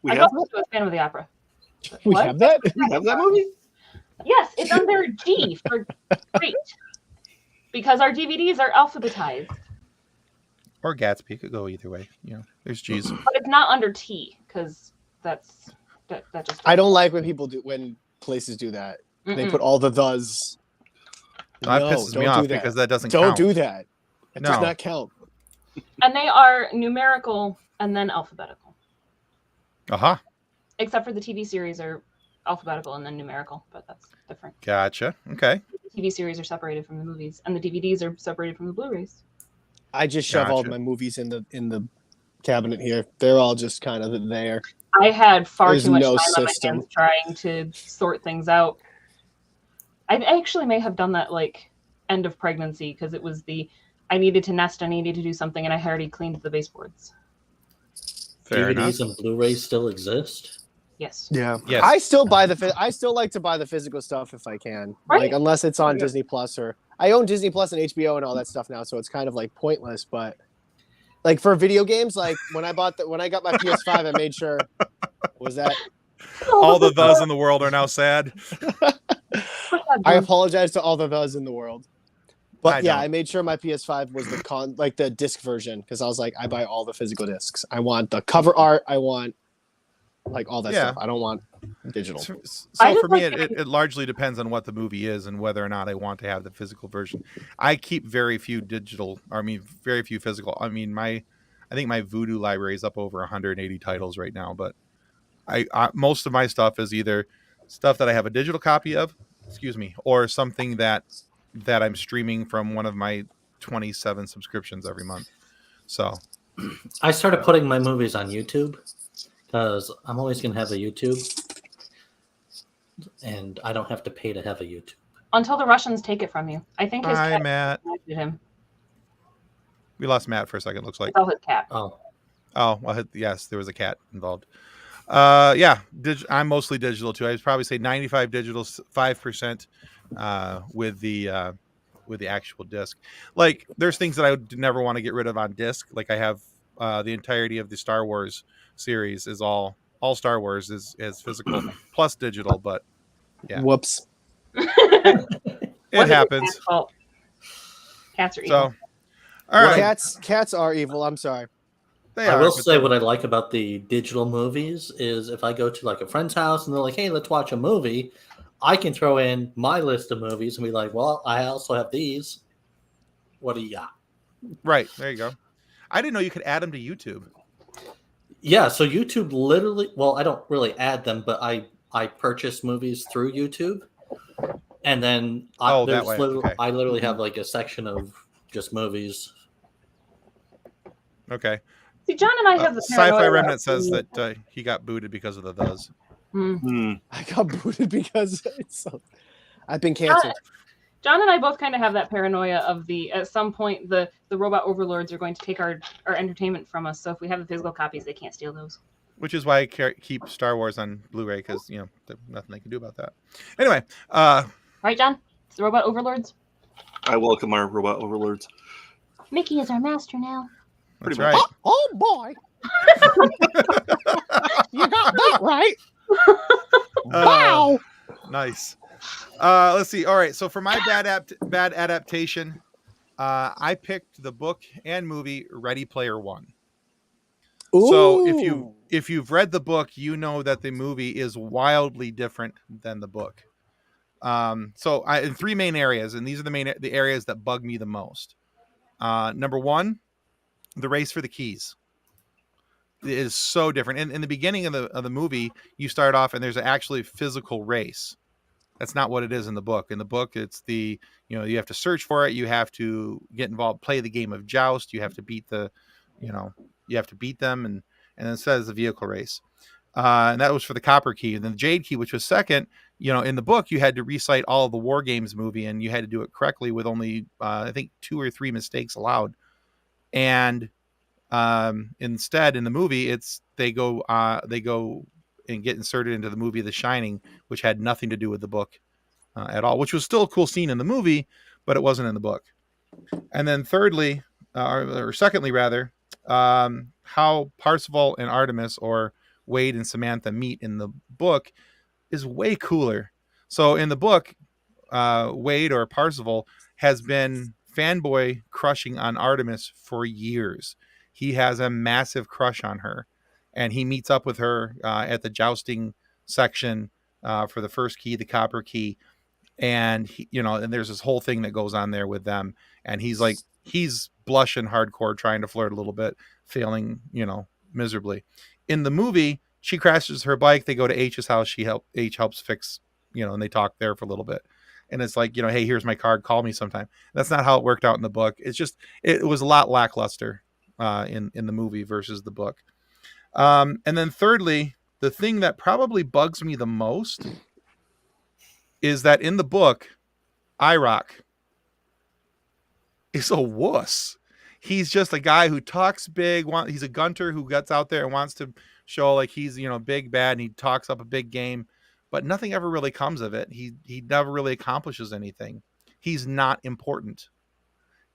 I'm also a fan of the opera. We have that? We have that movie? Yes, it's under G for great. Because our DVDs are alphabetized. Or Gatsby. Could go either way. There's G's. But it's not under T because that just. I don't like when places do that. They put all the thes. That pisses me off because that doesn't count. count. Don't do that. It does not count. And they are numerical and then alphabetical. Uh-huh. Except for the TV series are alphabetical and then numerical, but that's different. Gotcha. Okay. The TV series are separated from the movies, and the DVDs are separated from the Blu-rays. I just shove all of Gotcha. my movies in the cabinet here. They're all just kind of there. I had far There's too much no time on my system. hands trying to sort things out. I actually may have done that like end of pregnancy because it was I needed to nest, I needed to do something, and I had already cleaned the baseboards. Fair enough. DVDs and Blu-rays still exist. Yes. Yeah. Yes. I still like to buy the physical stuff if I can. Right. Like unless it's on Yeah. Disney Plus or I own Disney Plus and HBO and all that stuff now, so it's kind of like pointless, but like for video games, like when I got my PS5, I made sure was that All the thes in the world are now sad. I apologize to all the thes in the world. But I I don't. made sure my PS5 was the disc version because I was like, I buy all the physical discs. I want the cover art. I want like all that Yeah. stuff. I don't want digital. So I just for me, like it largely depends on what the movie is and whether or not I want to have the physical version. I keep very few physical. I think my Voodoo library is up over 180 titles right now, but I most of my stuff is either stuff that I have a digital copy of, or something that I'm streaming from one of my 27 subscriptions every month. So I started putting my movies on YouTube because I'm always going to have a YouTube, and I don't have to pay to have a YouTube. Until the Russians take it from you. I think his hi, cat Matt. did him. We lost Matt for a second. Looks like. Tell his cat. Oh, Well, yes, there was a cat involved. Yeah, I'm mostly digital too. I'd probably say 95 digital, 5% with the actual disc. Like, there's things that I would never want to get rid of on disc. Like I have the entirety of the Star Wars series is all Star Wars is physical plus digital, but yeah. Whoops. it happens. Cat's fault. Cats are So, evil. all right, Cats are evil. I'm sorry. they I are, will but say what I like about the digital movies is if I go to like a friend's house and they're like, "Hey, let's watch a movie," I can throw in my list of movies and be like, "Well, I also have these. What do you got?" right there you go. I didn't know you could add them to YouTube. Yeah, so YouTube literally, well, I don't really add them, but I purchase movies through YouTube, and then that way. Okay. I literally have like a section of just movies. Okay. See, John and I have the Sci-Fi paranoia Remnant of says the- that he got booted because of the thes. I got booted because I've been canceled. John and I both kind of have that paranoia of at some point the robot overlords are going to take our entertainment from us. So if we have the physical copies, they can't steal those. Which is why I keep Star Wars on Blu-ray because there's nothing they can do about that. Anyway, Right, John? It's the robot overlords. I welcome our robot overlords. Mickey is our master now. that's Pretty much. right. Oh boy. You got that right. Wow. Nice. Let's see. All right. So for my bad adaptation, I picked the book and movie Ready Player One. So if you've read the book, you know that the movie is wildly different than the book. So in three main areas, and these are the areas that bug me the most. Number one, the race for the keys. It is so different. In the beginning of the movie, you start off and there's actually a physical race. That's not what it is in the book. In the book, it's you have to search for it. You have to get involved, play the game of joust. You have to beat you have to beat them, and then it says the vehicle race. And that was for the copper key. And then the jade key, which was second, in the book, you had to recite all of the War Games movie, and you had to do it correctly with only, I think, 2 or 3 mistakes allowed. And instead, in the movie, they go and get inserted into the movie The Shining, which had nothing to do with the book at all, which was still a cool scene in the movie, but it wasn't in the book. And then thirdly, or secondly rather, how Parsifal and Artemis, or Wade and Samantha, meet in the book is way cooler. So in the book, Wade, or Parsifal, has been fanboy crushing on Artemis for years. He has a massive crush on her, and he meets up with her at the jousting section for the first key, the copper key. And and there's this whole thing that goes on there with them. And he's blushing hardcore, trying to flirt a little bit, failing, miserably. In the movie, she crashes her bike. They go to H's house. H helps fix, and they talk there for a little bit. And it's like, hey, here's my card. Call me sometime. That's not how it worked out in the book. It's just, it was a lot lackluster in the movie versus the book. And then thirdly, the thing that probably bugs me the most is that in the book, IROC is a wuss. He's just a guy who talks big. He's a gunter who gets out there and wants to show like he's, big bad, and he talks up a big game, but nothing ever really comes of it. He never really accomplishes anything. He's not important.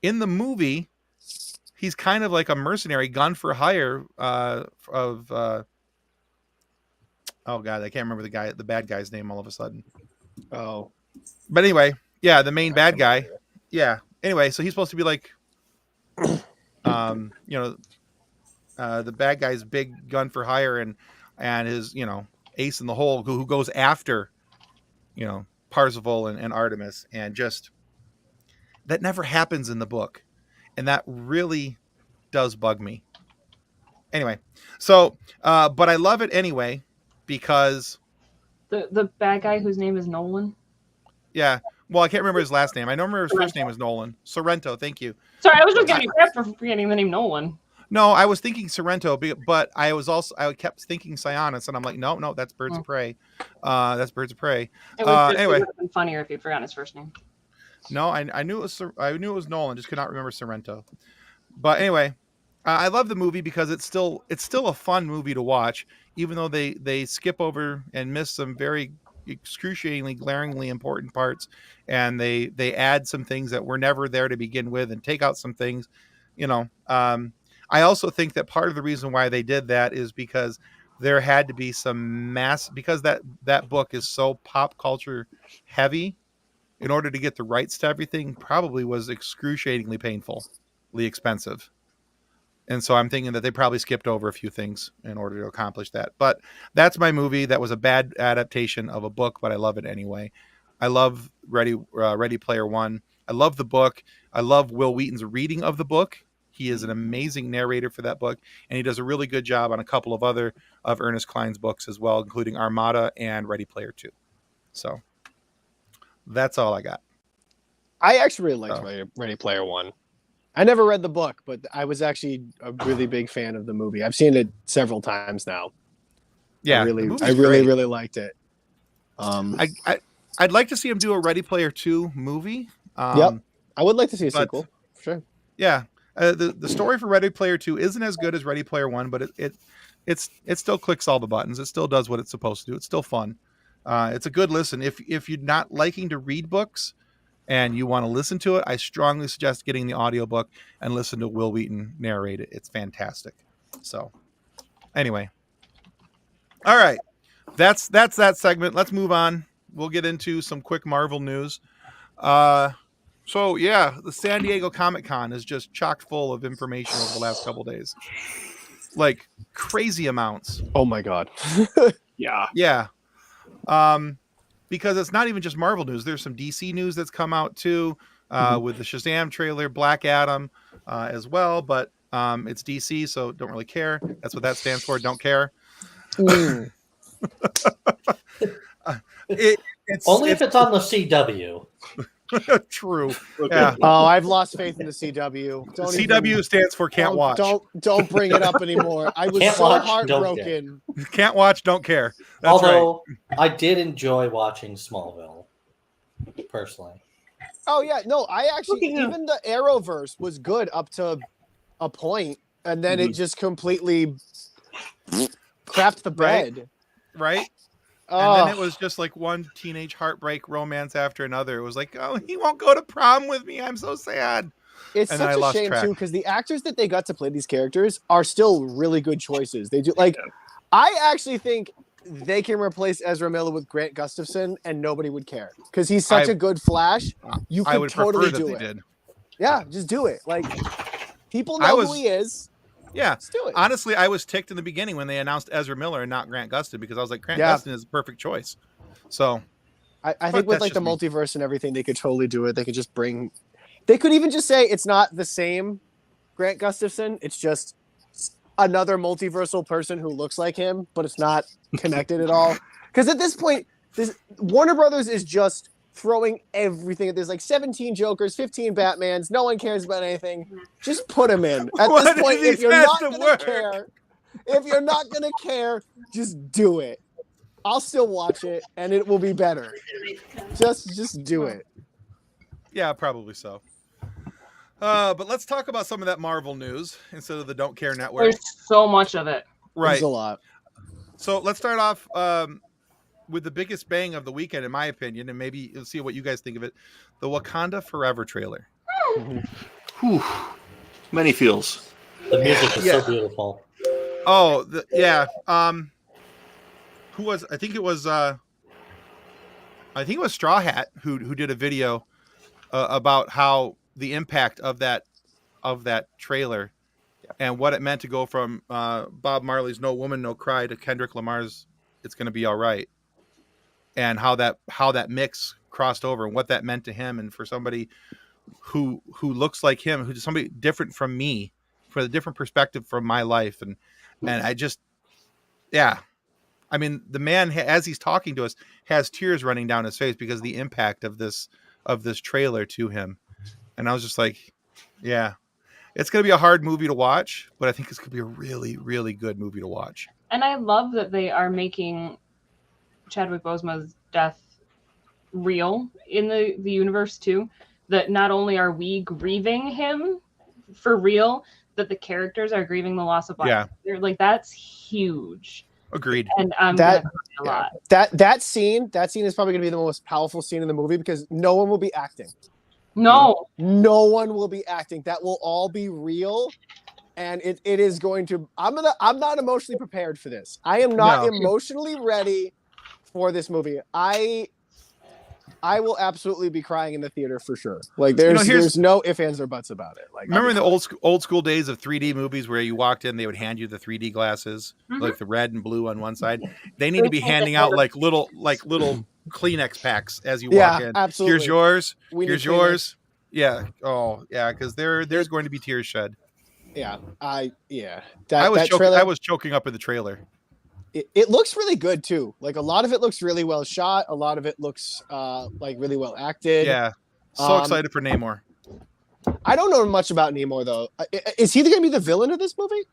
In the movie, he's kind of like a mercenary, gun for hire oh God, I can't remember the bad guy's name all of a sudden. Oh, but anyway, yeah, the main bad guy. Yeah. Anyway, so he's supposed to be like, the bad guy's big gun for hire and his, ace in the hole who goes after, Parzival and Artemis, and just that never happens in the book. And that really does bug me. Anyway, so, but I love it anyway, because the bad guy whose name is Nolan. Yeah. Well, I can't remember his last name. I don't remember his first name was Nolan. Sorrento. Thank you. Sorry, I was just getting crap for forgetting the name Nolan. No, I was thinking Sorrento, but I kept thinking Sionis, and I'm like, no, that's Birds of Prey. That's Birds of Prey. It would Anyway, have been funnier if you'd forgotten his first name. No, I knew it was Nolan, just could not remember Sorrento. But anyway, I love the movie because it's still a fun movie to watch, even though they skip over and miss some very excruciatingly, glaringly important parts, and they add some things that were never there to begin with, and take out some things. I also think that part of the reason why they did that is because there had to be some because that book is so pop culture heavy. In order to get the rights to everything, probably was excruciatingly painfully expensive. And so I'm thinking that they probably skipped over a few things in order to accomplish that. But that's my movie. That was a bad adaptation of a book, but I love it anyway. I love Ready Player One. I love the book. I love Will Wheaton's reading of the book. He is an amazing narrator for that book, and he does a really good job on a couple of other of Ernest Cline's books as well, including Armada and Ready Player Two. So that's all I got. I actually really liked Ready Player One. I never read the book, but I was actually a really big fan of the movie. I've seen it several times now. Yeah, I really liked it. I'd like to see him do a Ready Player Two movie. Yep, I would like to see a sequel. Sure. Yeah, the story for Ready Player Two isn't as good as Ready Player One, but it still clicks all the buttons. It still does what it's supposed to do. It's still fun. It's a good listen. If you're not liking to read books and you want to listen to it, I strongly suggest getting the audiobook and listen to Will Wheaton narrate it. It's fantastic. So anyway. All right. That's that segment. Let's move on. We'll get into some quick Marvel news. So yeah, the San Diego Comic-Con is just chock full of information over the last couple days. Like crazy amounts. Oh my God. Yeah. Yeah. Because it's not even just Marvel news. There's some DC news that's come out too, with the Shazam trailer, Black Adam, as well. But it's DC, so don't really care. That's what that stands for. Don't care. It's only if it's on the CW. True. Yeah. Oh, I've lost faith in the CW. CW stands for can't watch. Don't bring it up anymore. I was Can't so watch, heartbroken. Can't watch, don't care. That's Although right. I did enjoy watching Smallville, personally. Oh yeah, no, I actually even the Arrowverse was good up to a point, and then it just completely crapped the bed. Right? And then it was just like one teenage heartbreak romance after another. It was like, oh, he won't go to prom with me. I'm so sad. It's and such a shame too, because the actors that they got to play these characters are still really good choices. They do I actually think they can replace Ezra Miller with Grant Gustafson, and nobody would care because he's such a good Flash. You could totally do it. Did. Yeah, just do it. Like people know who he is. Yeah, let's do it. Honestly, I was ticked in the beginning when they announced Ezra Miller and not Grant Gustin, because I was like, Grant Gustin is a perfect choice. So I think with like the multiverse and everything, they could totally do it. They could just bring. They could even just say it's not the same Grant Gustafson. It's just another multiversal person who looks like him, but it's not connected at all. Because at this point, Warner Brothers is just throwing everything. There's like 17 Jokers, 15 Batmans. No one cares about anything. Just put them in. At this point, if you're not gonna care, just do it. I'll still watch it, and it will be better. Just do it. Yeah, probably so. But let's talk about some of that Marvel news instead of the Don't Care Network. There's so much of it. Right. There's a lot. So let's start off with the biggest bang of the weekend, in my opinion, and maybe you'll see what you guys think of it. The Wakanda Forever trailer. Whew. Many feels. The music is so beautiful. Oh, yeah. Who was? I think it was Straw Hat who did a video about how the impact of that trailer and what it meant to go from Bob Marley's "No Woman No Cry" to Kendrick Lamar's "It's Gonna Be All Right," and how that mix crossed over and what that meant to him, and for somebody who looks like him, who's somebody different from me, for a different perspective from my life, and I just, yeah. I mean, the man, as he's talking to us, has tears running down his face because of the impact of this trailer to him. And I was just like, yeah, it's going to be a hard movie to watch, but I think it's going to be a really, really good movie to watch. And I love that they are making Chadwick Boseman's death real in the universe too. That not only are we grieving him for real, that the characters are grieving the loss of life. Yeah. They're like, that's huge. Agreed. And that a lot. That scene is probably going to be the most powerful scene in the movie because no one will be acting. No one will be acting. That will all be real, and it is going to. I'm not emotionally prepared for this. I am not emotionally ready for this movie. I will absolutely be crying in the theater for sure. Like there's no ifs, ands, or buts about it. Like remember in the old school days of 3D movies where you walked in, they would hand you the 3D glasses, like the red and blue on one side. They need to be handing out like little Kleenex packs as you walk in. Absolutely. Here's yours. Here's yours. Yeah. Oh, yeah. Because there's going to be tears shed. Yeah. I was choking up in the trailer. It looks really good too. Like a lot of it looks really well shot. A lot of it looks like really well acted. Yeah. So excited for Namor. I don't know much about Namor though. Is he going to be the villain of this movie?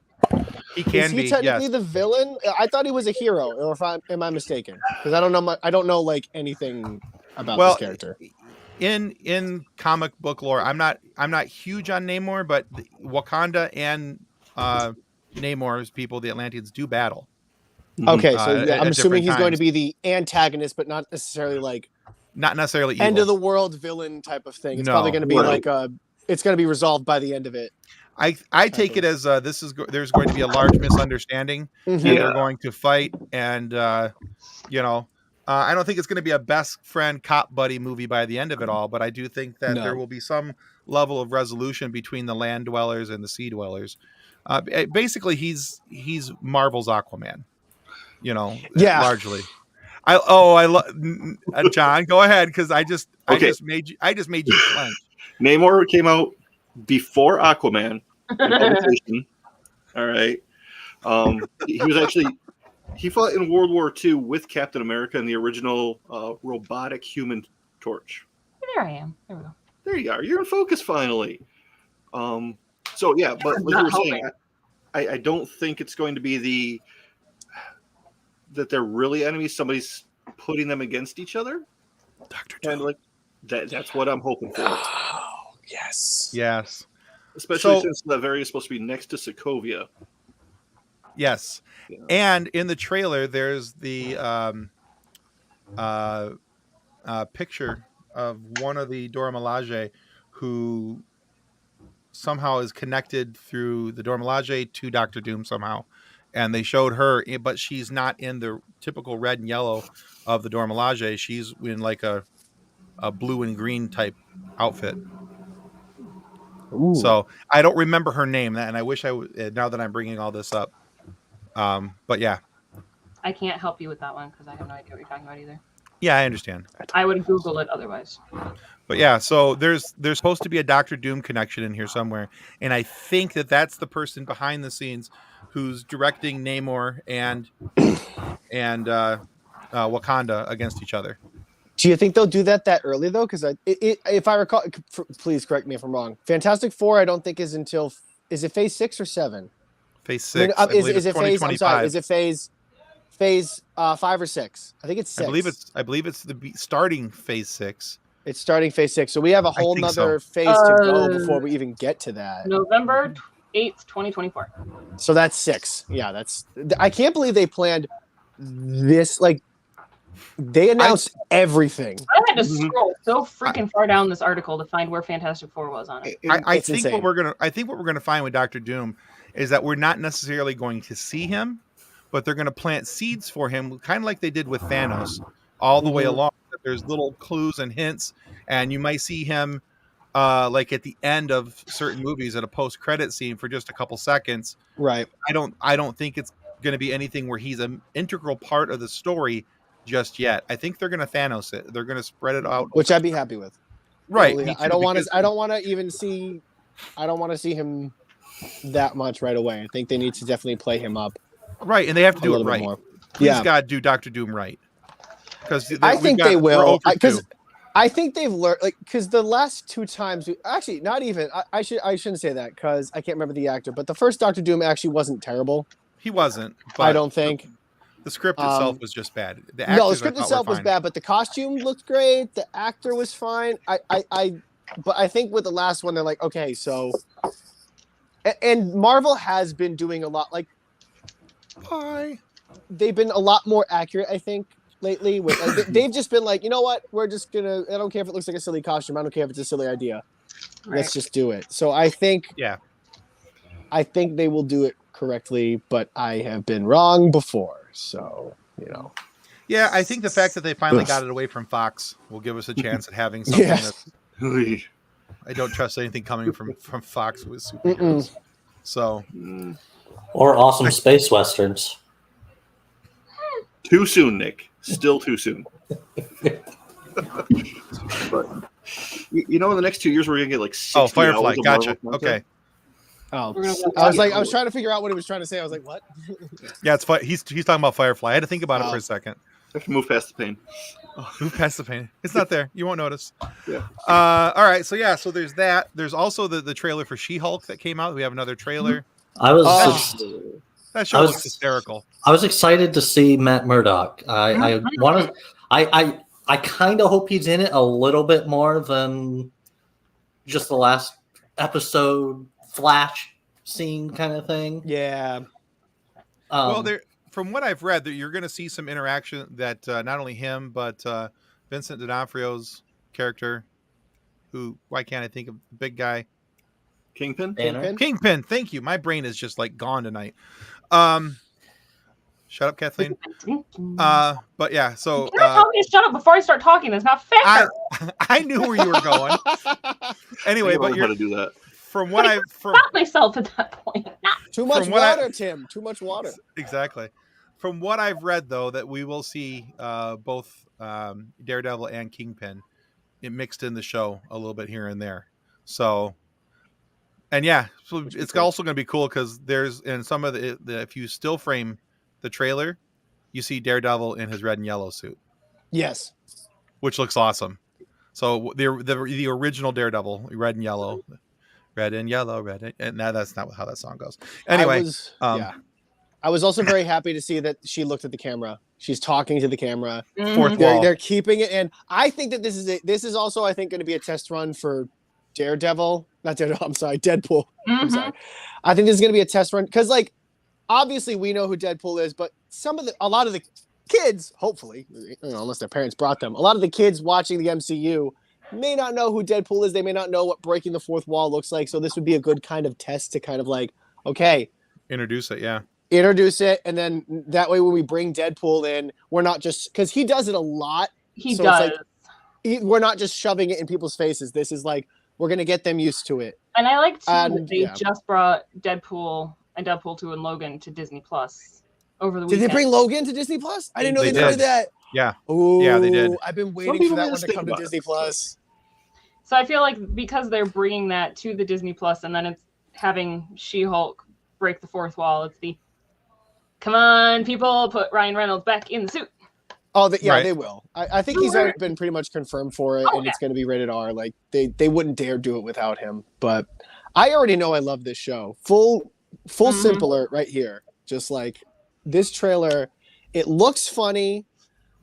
He can be. Is he technically the villain? I thought he was a hero. Or am I mistaken? Because I don't know. I don't know like anything about this character. In comic book lore, I'm not huge on Namor, but Wakanda and Namor's people, the Atlanteans, do battle. Okay, so I'm assuming he's going to be the antagonist, but not necessarily evil. End of the world villain type of thing. It's probably going to be it's going to be resolved by the end of it. I take it as there's going to be a large misunderstanding, and they're going to fight, and I don't think it's going to be a best friend cop buddy movie by the end of it all, but I do think that there will be some level of resolution between the land dwellers and the sea dwellers. Basically, he's Marvel's Aquaman. Largely. I love John. Go ahead, because I just made you clench. Namor came out before Aquaman. All right. He fought in World War II with Captain America in the original robotic Human Torch. There I am. There we go. There you are. You're in focus finally. But like you were saying, I don't think it's going to be that they're really enemies. Somebody's putting them against each other. Dr. And like that's what I'm hoping for. Oh, yes. Especially since the area is supposed to be next to Sokovia. Yes. Yeah. And in the trailer, there's the picture of one of the Dora Milaje who somehow is connected through the Dora Milaje to Doctor Doom somehow. And they showed her, but she's not in the typical red and yellow of the Dora Milaje. She's in like a blue and green type outfit. Ooh. So I don't remember her name, and I wish I would, now that I'm bringing all this up. But yeah, I can't help you with that one because I have no idea what you're talking about either. Yeah, I understand. I would Google it otherwise. But yeah, so there's supposed to be a Doctor Doom connection in here somewhere, and I think that's the person behind the scenes who's directing Namor and Wakanda against each other. Do you think they'll do that early though? Because if I recall, please correct me if I'm wrong. Fantastic Four, I don't think is until is it Phase 6 or 7? Phase 6. Is it Phase? I'm sorry. Is it Phase 5 or 6? I think it's 6. I believe it's starting Phase 6. It's starting Phase 6, so we have a whole nother phase to go before we even get to that. November 8th, 2024. So that's 6. Yeah, I can't believe they planned this. Like, they announced everything. I had to scroll so freaking far down this article to find where Fantastic Four was on it. I think what we're gonna find with Doctor Doom is that we're not necessarily going to see him, but they're gonna plant seeds for him, kind of like they did with Thanos, all the way along. There's little clues and hints, and you might see him like at the end of certain movies at a post-credit scene for just a couple seconds. Right. I don't think it's going to be anything where he's an integral part of the story just yet. I think they're going to Thanos it. They're going to spread it out, which I'd be happy with. Right. Totally. I don't want to see him that much right away. I think they need to definitely play him up. Right, and they have to do it right. Please God, do Doctor Doom right. I think they will, because I think they've learned. Like, because the last 2 times, actually, not even. I shouldn't say that because I can't remember the actor. But the first Doctor Doom actually wasn't terrible. He wasn't. But I don't think the script itself was just bad. The script itself was bad, but the costume looked great. The actor was fine. But I think with the last one, they're like, okay, so, and Marvel has been doing a lot. Like, they've been a lot more accurate, I think. Lately, they've just been like, you know what? We're just gonna. I don't care if it looks like a silly costume. I don't care if it's a silly idea. Right. Let's just do it. So I think, I think they will do it correctly. But I have been wrong before, so you know. Yeah, I think the fact that they finally got it away from Fox will give us a chance at having something. I don't trust anything coming from Fox with superheroes. So, or awesome space westerns. Too soon, Nick. Still too soon. But you know, in the next 2 years, we're gonna get like 60 Firefly. hours of Gotcha. Marvel Okay. I was trying to figure out what he was trying to say. I was like, what? Yeah, it's he's talking about Firefly. I had to think about it for a second. I have to move past the pain. Move past the pain. It's not there. You won't notice. Yeah. All right. So yeah. So there's that. There's also the trailer for She-Hulk that came out. We have another trailer. That show looks hysterical. I was excited to see Matt Murdock. I kind of hope he's in it a little bit more than just the last episode flash scene kind of thing. Yeah. Well, from what I've read, that you're going to see some interaction that not only him but Vincent D'Onofrio's character, who why can't I think of the big guy? Kingpin. Kingpin. Thank you. My brain is just like gone tonight. Shut up, Kathleen. But yeah, so you can't tell me to shut up before I start talking. That's not fair. I knew where you were going. Anyway, but you're to do that. From what I've stopped myself at that point. Too much water, Tim. Too much water. Exactly. From what I've read, though, that we will see both Daredevil and Kingpin mixed in the show a little bit here and there. So. And yeah, so it's also going to be cool because there's in some of the if you still frame the trailer, you see Daredevil in his red and yellow suit. Yes, which looks awesome. So the original Daredevil, red and yellow, and now that's not how that song goes. Anyway, I was also very happy to see that she looked at the camera. She's talking to the camera. Fourth wall. They're keeping it, and I think that this is also I think going to be a test run for Daredevil. Not Daredevil, I'm sorry, Deadpool. I'm sorry. I think this is going to be a test run because, like, obviously we know who Deadpool is, but a lot of the kids, hopefully, unless their parents brought them, a lot of the kids watching the MCU may not know who Deadpool is. They may not know what breaking the fourth wall looks like. So this would be a good kind of test to kind of like, okay, introduce it, and then that way when we bring Deadpool in, we're not just because he does it a lot. He does. We're not just shoving it in people's faces. This is like. We're going to get them used to it. And I like that they just brought Deadpool and Deadpool 2 and Logan to Disney Plus over the weekend. Did they bring Logan to Disney Plus? I didn't know they did that. Yeah. Ooh, Yeah, they did. I've been Some waiting for people that made one us to think come to about it. Disney Plus. So I feel like because they're bringing that to the Disney Plus, and then it's having She-Hulk break the fourth wall. It's the come on, people, put Ryan Reynolds back in the suit. Oh, yeah, Right. they will. I think he's already been pretty much confirmed for it, Oh, and it's going to be rated R. Like they wouldn't dare do it without him. But I already know I love this show. Full Mhm. simp alert right here. Just like this trailer, it looks funny.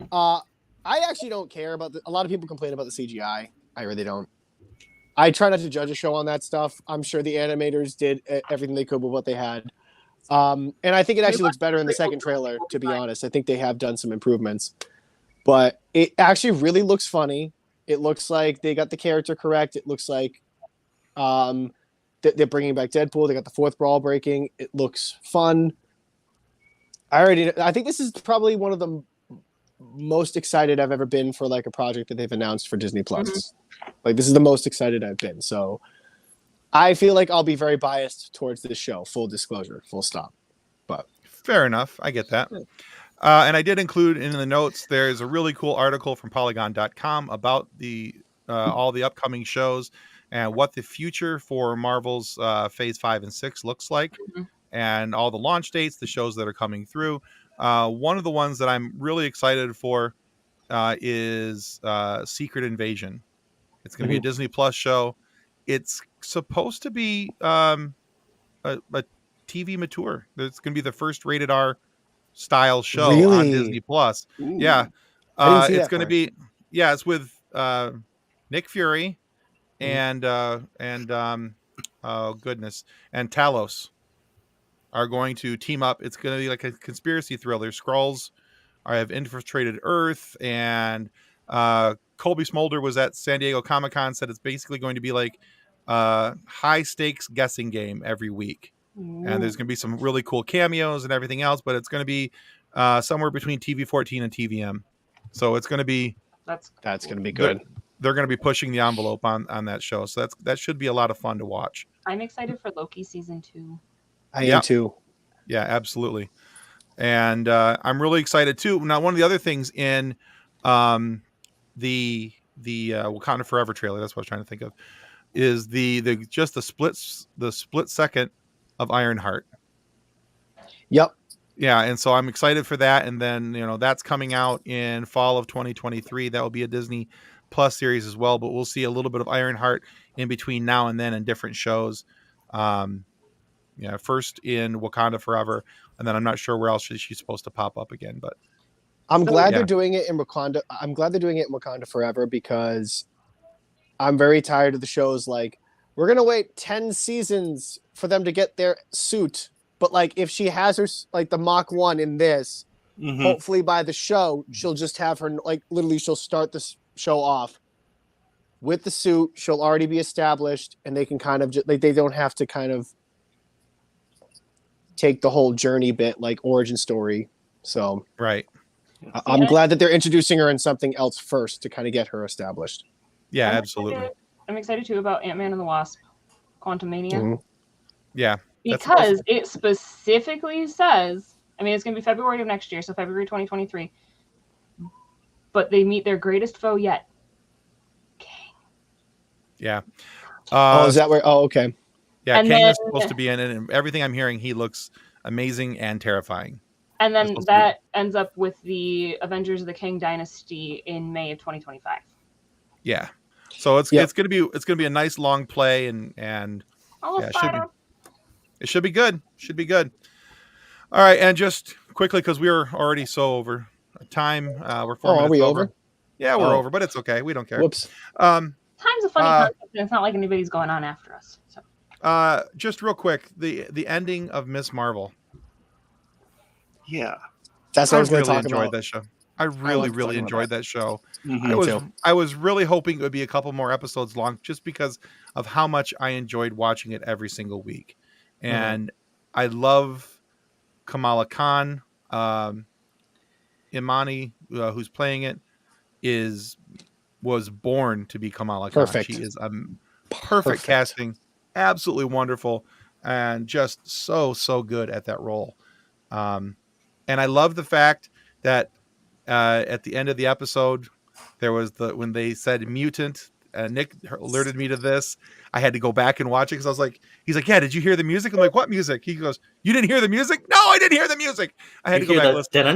I actually don't care about a lot of people complain about the CGI. I really don't. I try not to judge a show on that stuff. I'm sure the animators did everything they could with what they had. And I think it actually looks better in the second trailer, to be honest. I think they have done some improvements. But it actually really looks funny. It looks like they got the character correct. It looks like they're bringing back Deadpool. They got the fourth brawl breaking. It looks fun. I think this is probably one of the most excited I've ever been for like a project that they've announced for Disney Plus. Mm-hmm. Like this is the most excited I've been. So I feel like I'll be very biased towards this show. Full disclosure, full stop. But fair enough. I get that. And I did include in the notes, there's a really cool article from Polygon.com about the all the upcoming shows and what the future for Marvel's Phase 5 and 6 looks like, Mm-hmm. and all the launch dates, the shows that are coming through. One of the ones that I'm really excited for is Secret Invasion. It's going to be a Disney Plus show. It's supposed to be a TV mature. It's going to be the first rated R style show on Really? Disney Plus. Ooh. Yeah. I didn't see It's that going to part. be, it's with Nick Fury and oh goodness, and Talos are going to team up. It's going to be like a conspiracy thriller. Skrulls have infiltrated Earth, and Colby Smolder was at San Diego Comic-Con, said it's basically going to be like high stakes guessing game every week. And there's going to be some really cool cameos and everything else, but it's going to be somewhere between TV-14 and TVM. So it's going to be That's going to be good. They're going to be pushing the envelope on that show. So that should be a lot of fun to watch. I'm excited for Loki season 2. I am too. Yeah, absolutely. And I'm really excited too. Now, one of the other things in the Wakanda Forever trailer, that's what I was trying to think of, is the split second of Ironheart. Yep. Yeah, and so I'm excited for that. And then that's coming out in fall of 2023. That will be a Disney Plus series as well. But we'll see a little bit of Ironheart in between now and then in different shows. First in Wakanda Forever, and then I'm not sure where else she's supposed to pop up again. But I'm glad they're doing it in Wakanda. I'm glad they're doing it in Wakanda Forever because I'm very tired of the shows like we're gonna wait 10 seasons for them to get their suit. But like if she has her like the Mach 1 in this, hopefully by the show she'll just have her like literally she'll start the show off with the suit. She'll already be established, and they can kind of just like they don't have to kind of take the whole journey bit like origin story. So right. I'm glad that they're introducing her in something else first to kind of get her established. Yeah, absolutely. I'm excited too about Ant-Man and the Wasp, Quantumania. Mm-hmm. Yeah. Because it specifically says, I mean, it's going to be February of next year, so February 2023. But they meet their greatest foe yet. Yeah. Is that where? Oh, okay. Yeah, and Kang then, is supposed to be in it, and everything I'm hearing, he looks amazing and terrifying. And then that ends up with the Avengers of the Kang Dynasty in May of 2025. Yeah. So it's gonna be a nice long play, and it should be good. Should be good. All right, and just quickly because we are already so over time, we're 4 minutes are we over. over? Yeah, we're over, but it's okay. We don't care. Whoops. Time's a funny concept, and it's not like anybody's going on after us. So. Just real quick, the ending of Miss Marvel. Yeah, that's what I was going to talk enjoyed about. That show. I really enjoyed that show. Mm-hmm. I was really hoping it would be a couple more episodes long, just because of how much I enjoyed watching it every single week. And I love Kamala Khan. Imani, who's playing it, was born to be Kamala Khan. Perfect. She is perfect casting, absolutely wonderful, and just so good at that role. And I love the fact that at the end of the episode, there was when they said mutant. Nick alerted me to this. I had to go back and watch it because I was like, he's like, yeah, did you hear the music? I'm like, what music? He goes, you didn't hear the music? No, I didn't hear the music. I had to go back and listen.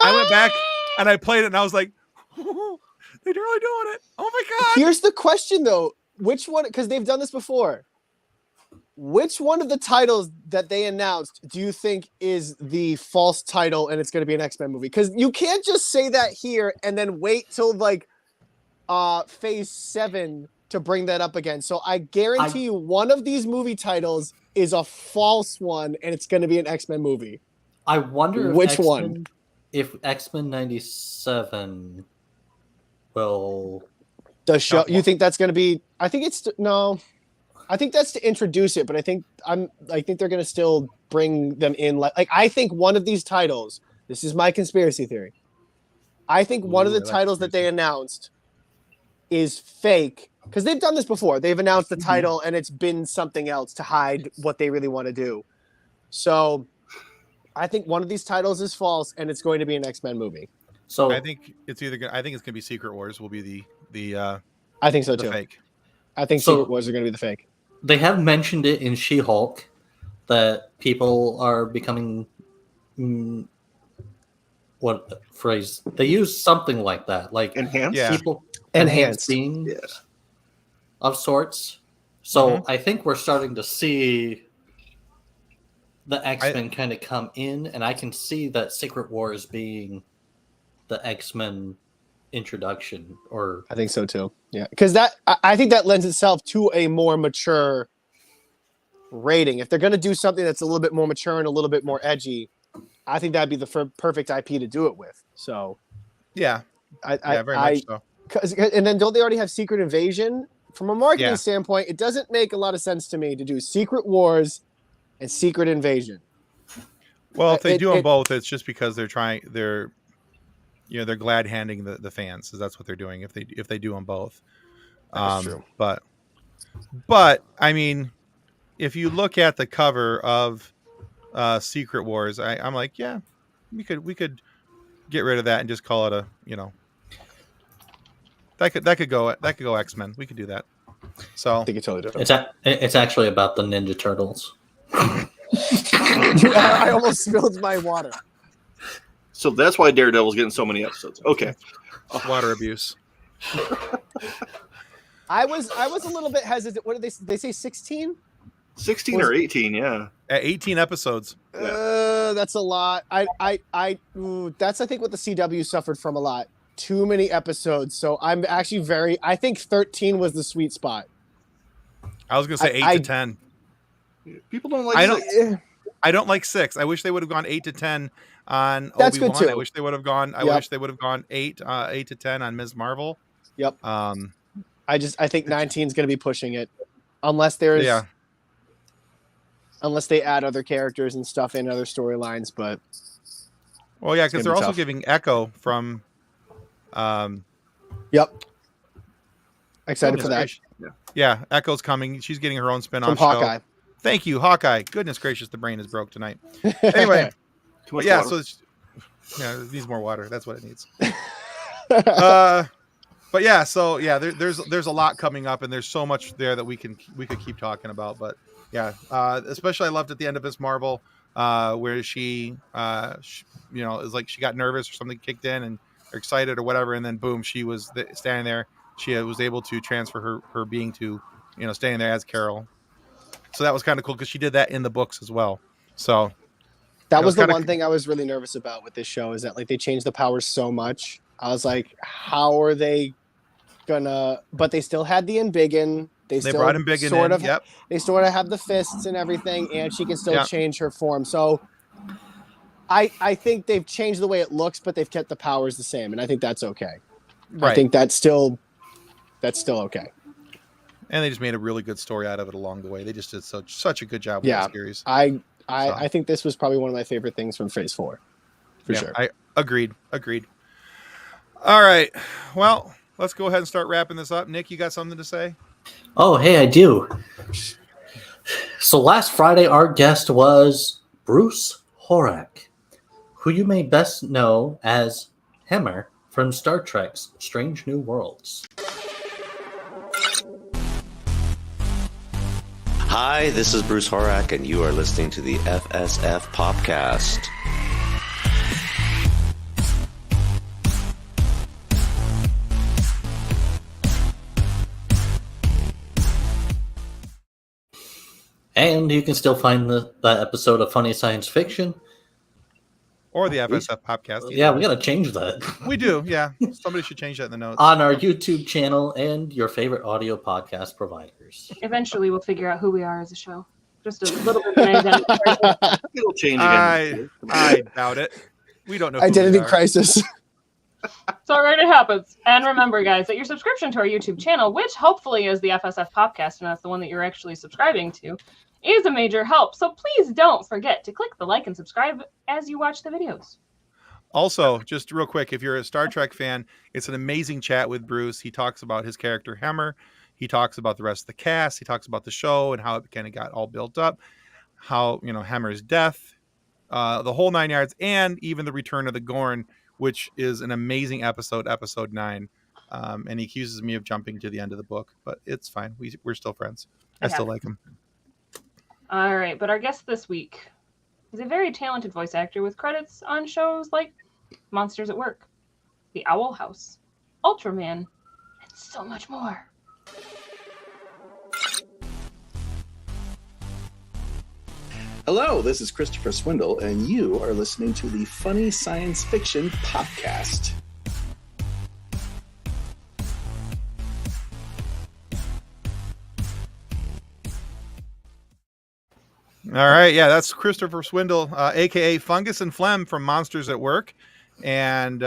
I went back and I played it and I was like, they're really doing it. Oh my God. Here's the question though. Which one, because they've done this before. Which one of the titles that they announced do you think is the false title and it's going to be an X-Men movie? Because you can't just say that here and then wait till like phase 7 to bring that up again. So I guarantee you one of these movie titles is a false one and it's going to be an X-Men movie. I wonder which one. If X-Men 97 will... The show, you think that's going to be... I think it's... No... I think that's to introduce it, but I think they're going to still bring them in. Like I think one of these titles, this is my conspiracy theory. I think one of the titles that they announced is fake because they've done this before. They've announced the title and it's been something else to hide what they really want to do. So I think one of these titles is false and it's going to be an X-Men movie. So I think it's either I think it's going to be Secret Wars will be the I think so too. Fake. I think Secret Wars are going to be the fake. They have mentioned it in She-Hulk that people are becoming what phrase they use something like that, like enhanced people enhanced beings of sorts. So I think we're starting to see the X-Men kind of come in, and I can see that Secret Wars being the X-Men introduction. Or I think so too. Yeah, because I think that lends itself to a more mature rating. If they're going to do something that's a little bit more mature and a little bit more edgy, I think that'd be the perfect IP to do it with. So yeah, very much so. And then don't they already have Secret Invasion? From a marketing standpoint, it doesn't make a lot of sense to me to do Secret Wars and Secret Invasion. Well, if they do them both, it's just because they're glad handing the fans. So that's what they're doing if they do them both. That's true. But I mean, if you look at the cover of Secret Wars, I'm like, yeah, we could get rid of that and just call it that could go X-Men. We could do that. So I think it's totally different. It's actually about the Ninja Turtles. I almost spilled my water. So that's why Daredevil's getting so many episodes. Okay. Water abuse. I was a little bit hesitant. What did they say 16? 16 or 18, yeah. At 18 episodes. That's a lot. That's I think what the CW suffered from a lot. Too many episodes. So I'm actually I think 13 was the sweet spot. I was going to say 8 to 10. People don't like I don't like 6. I wish they would have gone 8 to 10 on That's Obi-Wan. good too. I wish they would have gone 8 to 10 on Ms. Marvel. Yep. I think 19 is going to be pushing it unless there's unless they add other characters and stuff in other storylines, but well, yeah, because they're also giving Echo from Yep. Excited for that. Yeah, Echo's coming. She's getting her own spin-off show. Hawkeye. Thank you, Hawkeye. Goodness gracious, the brain is broke tonight. Anyway, water. So it needs more water. That's what it needs. But yeah, so yeah, there's a lot coming up, and there's so much there that we could keep talking about. But yeah, especially I loved at the end of Miss Marvel, where she is like she got nervous or something kicked in and excited or whatever, and then boom, she was standing there. She was able to transfer her being to standing there as Carol. So that was kind of cool because she did that in the books as well. So that was the one thing I was really nervous about with this show is that like they changed the powers so much. I was like, how are they gonna? But they still had the Embiggen. They still brought Embiggen sort in. of. Yep. They sort of have the fists and everything, and she can still change her form. So I think they've changed the way it looks, but they've kept the powers the same, and I think that's okay. Right. I think that's still okay. And they just made a really good story out of it along the way. They just did such a good job with the series. I think this was probably one of my favorite things from Phase 4. For sure. I agreed. All right. Well, let's go ahead and start wrapping this up. Nick, you got something to say? Oh, hey, I do. So last Friday, our guest was Bruce Horak, who you may best know as Hemmer from Star Trek's Strange New Worlds. Hi, this is Bruce Horak, and you are listening to the FSF PopCast. And you can still find that episode of Funny Science Fiction. Or the FSF PopCast. Yeah, we got to change that. We do, yeah. Somebody should change that in the notes. On our YouTube channel and your favorite audio podcast providers. Eventually, we'll figure out who we are as a show. Just a little bit of an identity. It'll change again. I doubt it. We don't know. Identity crisis. It's all right, it happens. And remember, guys, that your subscription to our YouTube channel, which hopefully is the FSF PopCast, and that's the one that you're actually subscribing to, is a major help. So please don't forget to click the like and subscribe as you watch the videos. Also, just real quick, if you're a Star Trek fan, it's an amazing chat with Bruce. He talks about his character Hemmer. He talks about the rest of the cast. He talks about the show and how it kind of got all built up, how, Hemmer's death, the whole 9 yards, and even the return of the Gorn, which is an amazing episode 9. And he accuses me of jumping to the end of the book, but it's fine. We're still friends. I still like him. All right, but our guest this week is a very talented voice actor with credits on shows like Monsters at Work, The Owl House, Ultraman, and so much more. Hello, this is Christopher Swindle, and you are listening to the Funny Science Fiction Podcast. All right, yeah, that's Christopher Swindle, aka Fungus and Phlegm from Monsters at Work, and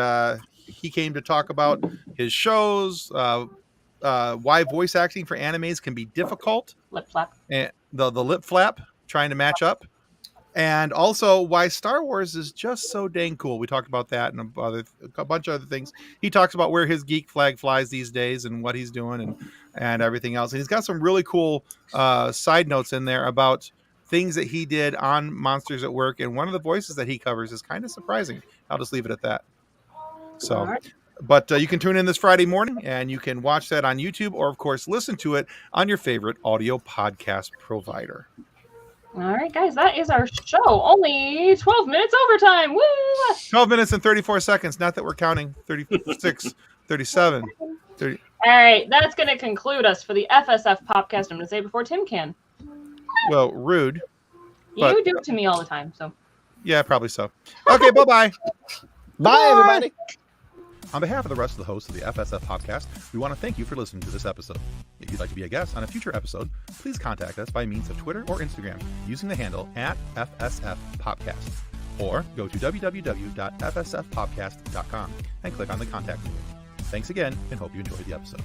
he came to talk about his shows, why voice acting for animes can be difficult, Lip flap, and the lip flap, trying to match up, and also why Star Wars is just so dang cool. We talked about that and a bunch of other things. He talks about where his geek flag flies these days and what he's doing and everything else. And he's got some really cool side notes in there about things that he did on Monsters at Work, and one of the voices that he covers is kind of surprising. I'll just leave it at that. So, but you can tune in this Friday morning, and you can watch that on YouTube, or of course listen to it on your favorite audio podcast provider. All right, guys, that is our show. Only 12 minutes overtime. Woo! 12 minutes and 34 seconds. Not that we're counting 36, 37, 30. All right, that's going to conclude us for the FSF PopCast. I'm going to say it before Tim can. Well, rude. You do it to me all the time, so. Yeah, probably so. Okay, bye-bye. Bye, everybody. On behalf of the rest of the hosts of the FSF Podcast, we want to thank you for listening to this episode. If you'd like to be a guest on a future episode, please contact us by means of Twitter or Instagram using the handle @FSF PopCast, or go to www.fsfpopcast.com and click on the contact link. Thanks again, and hope you enjoyed the episode.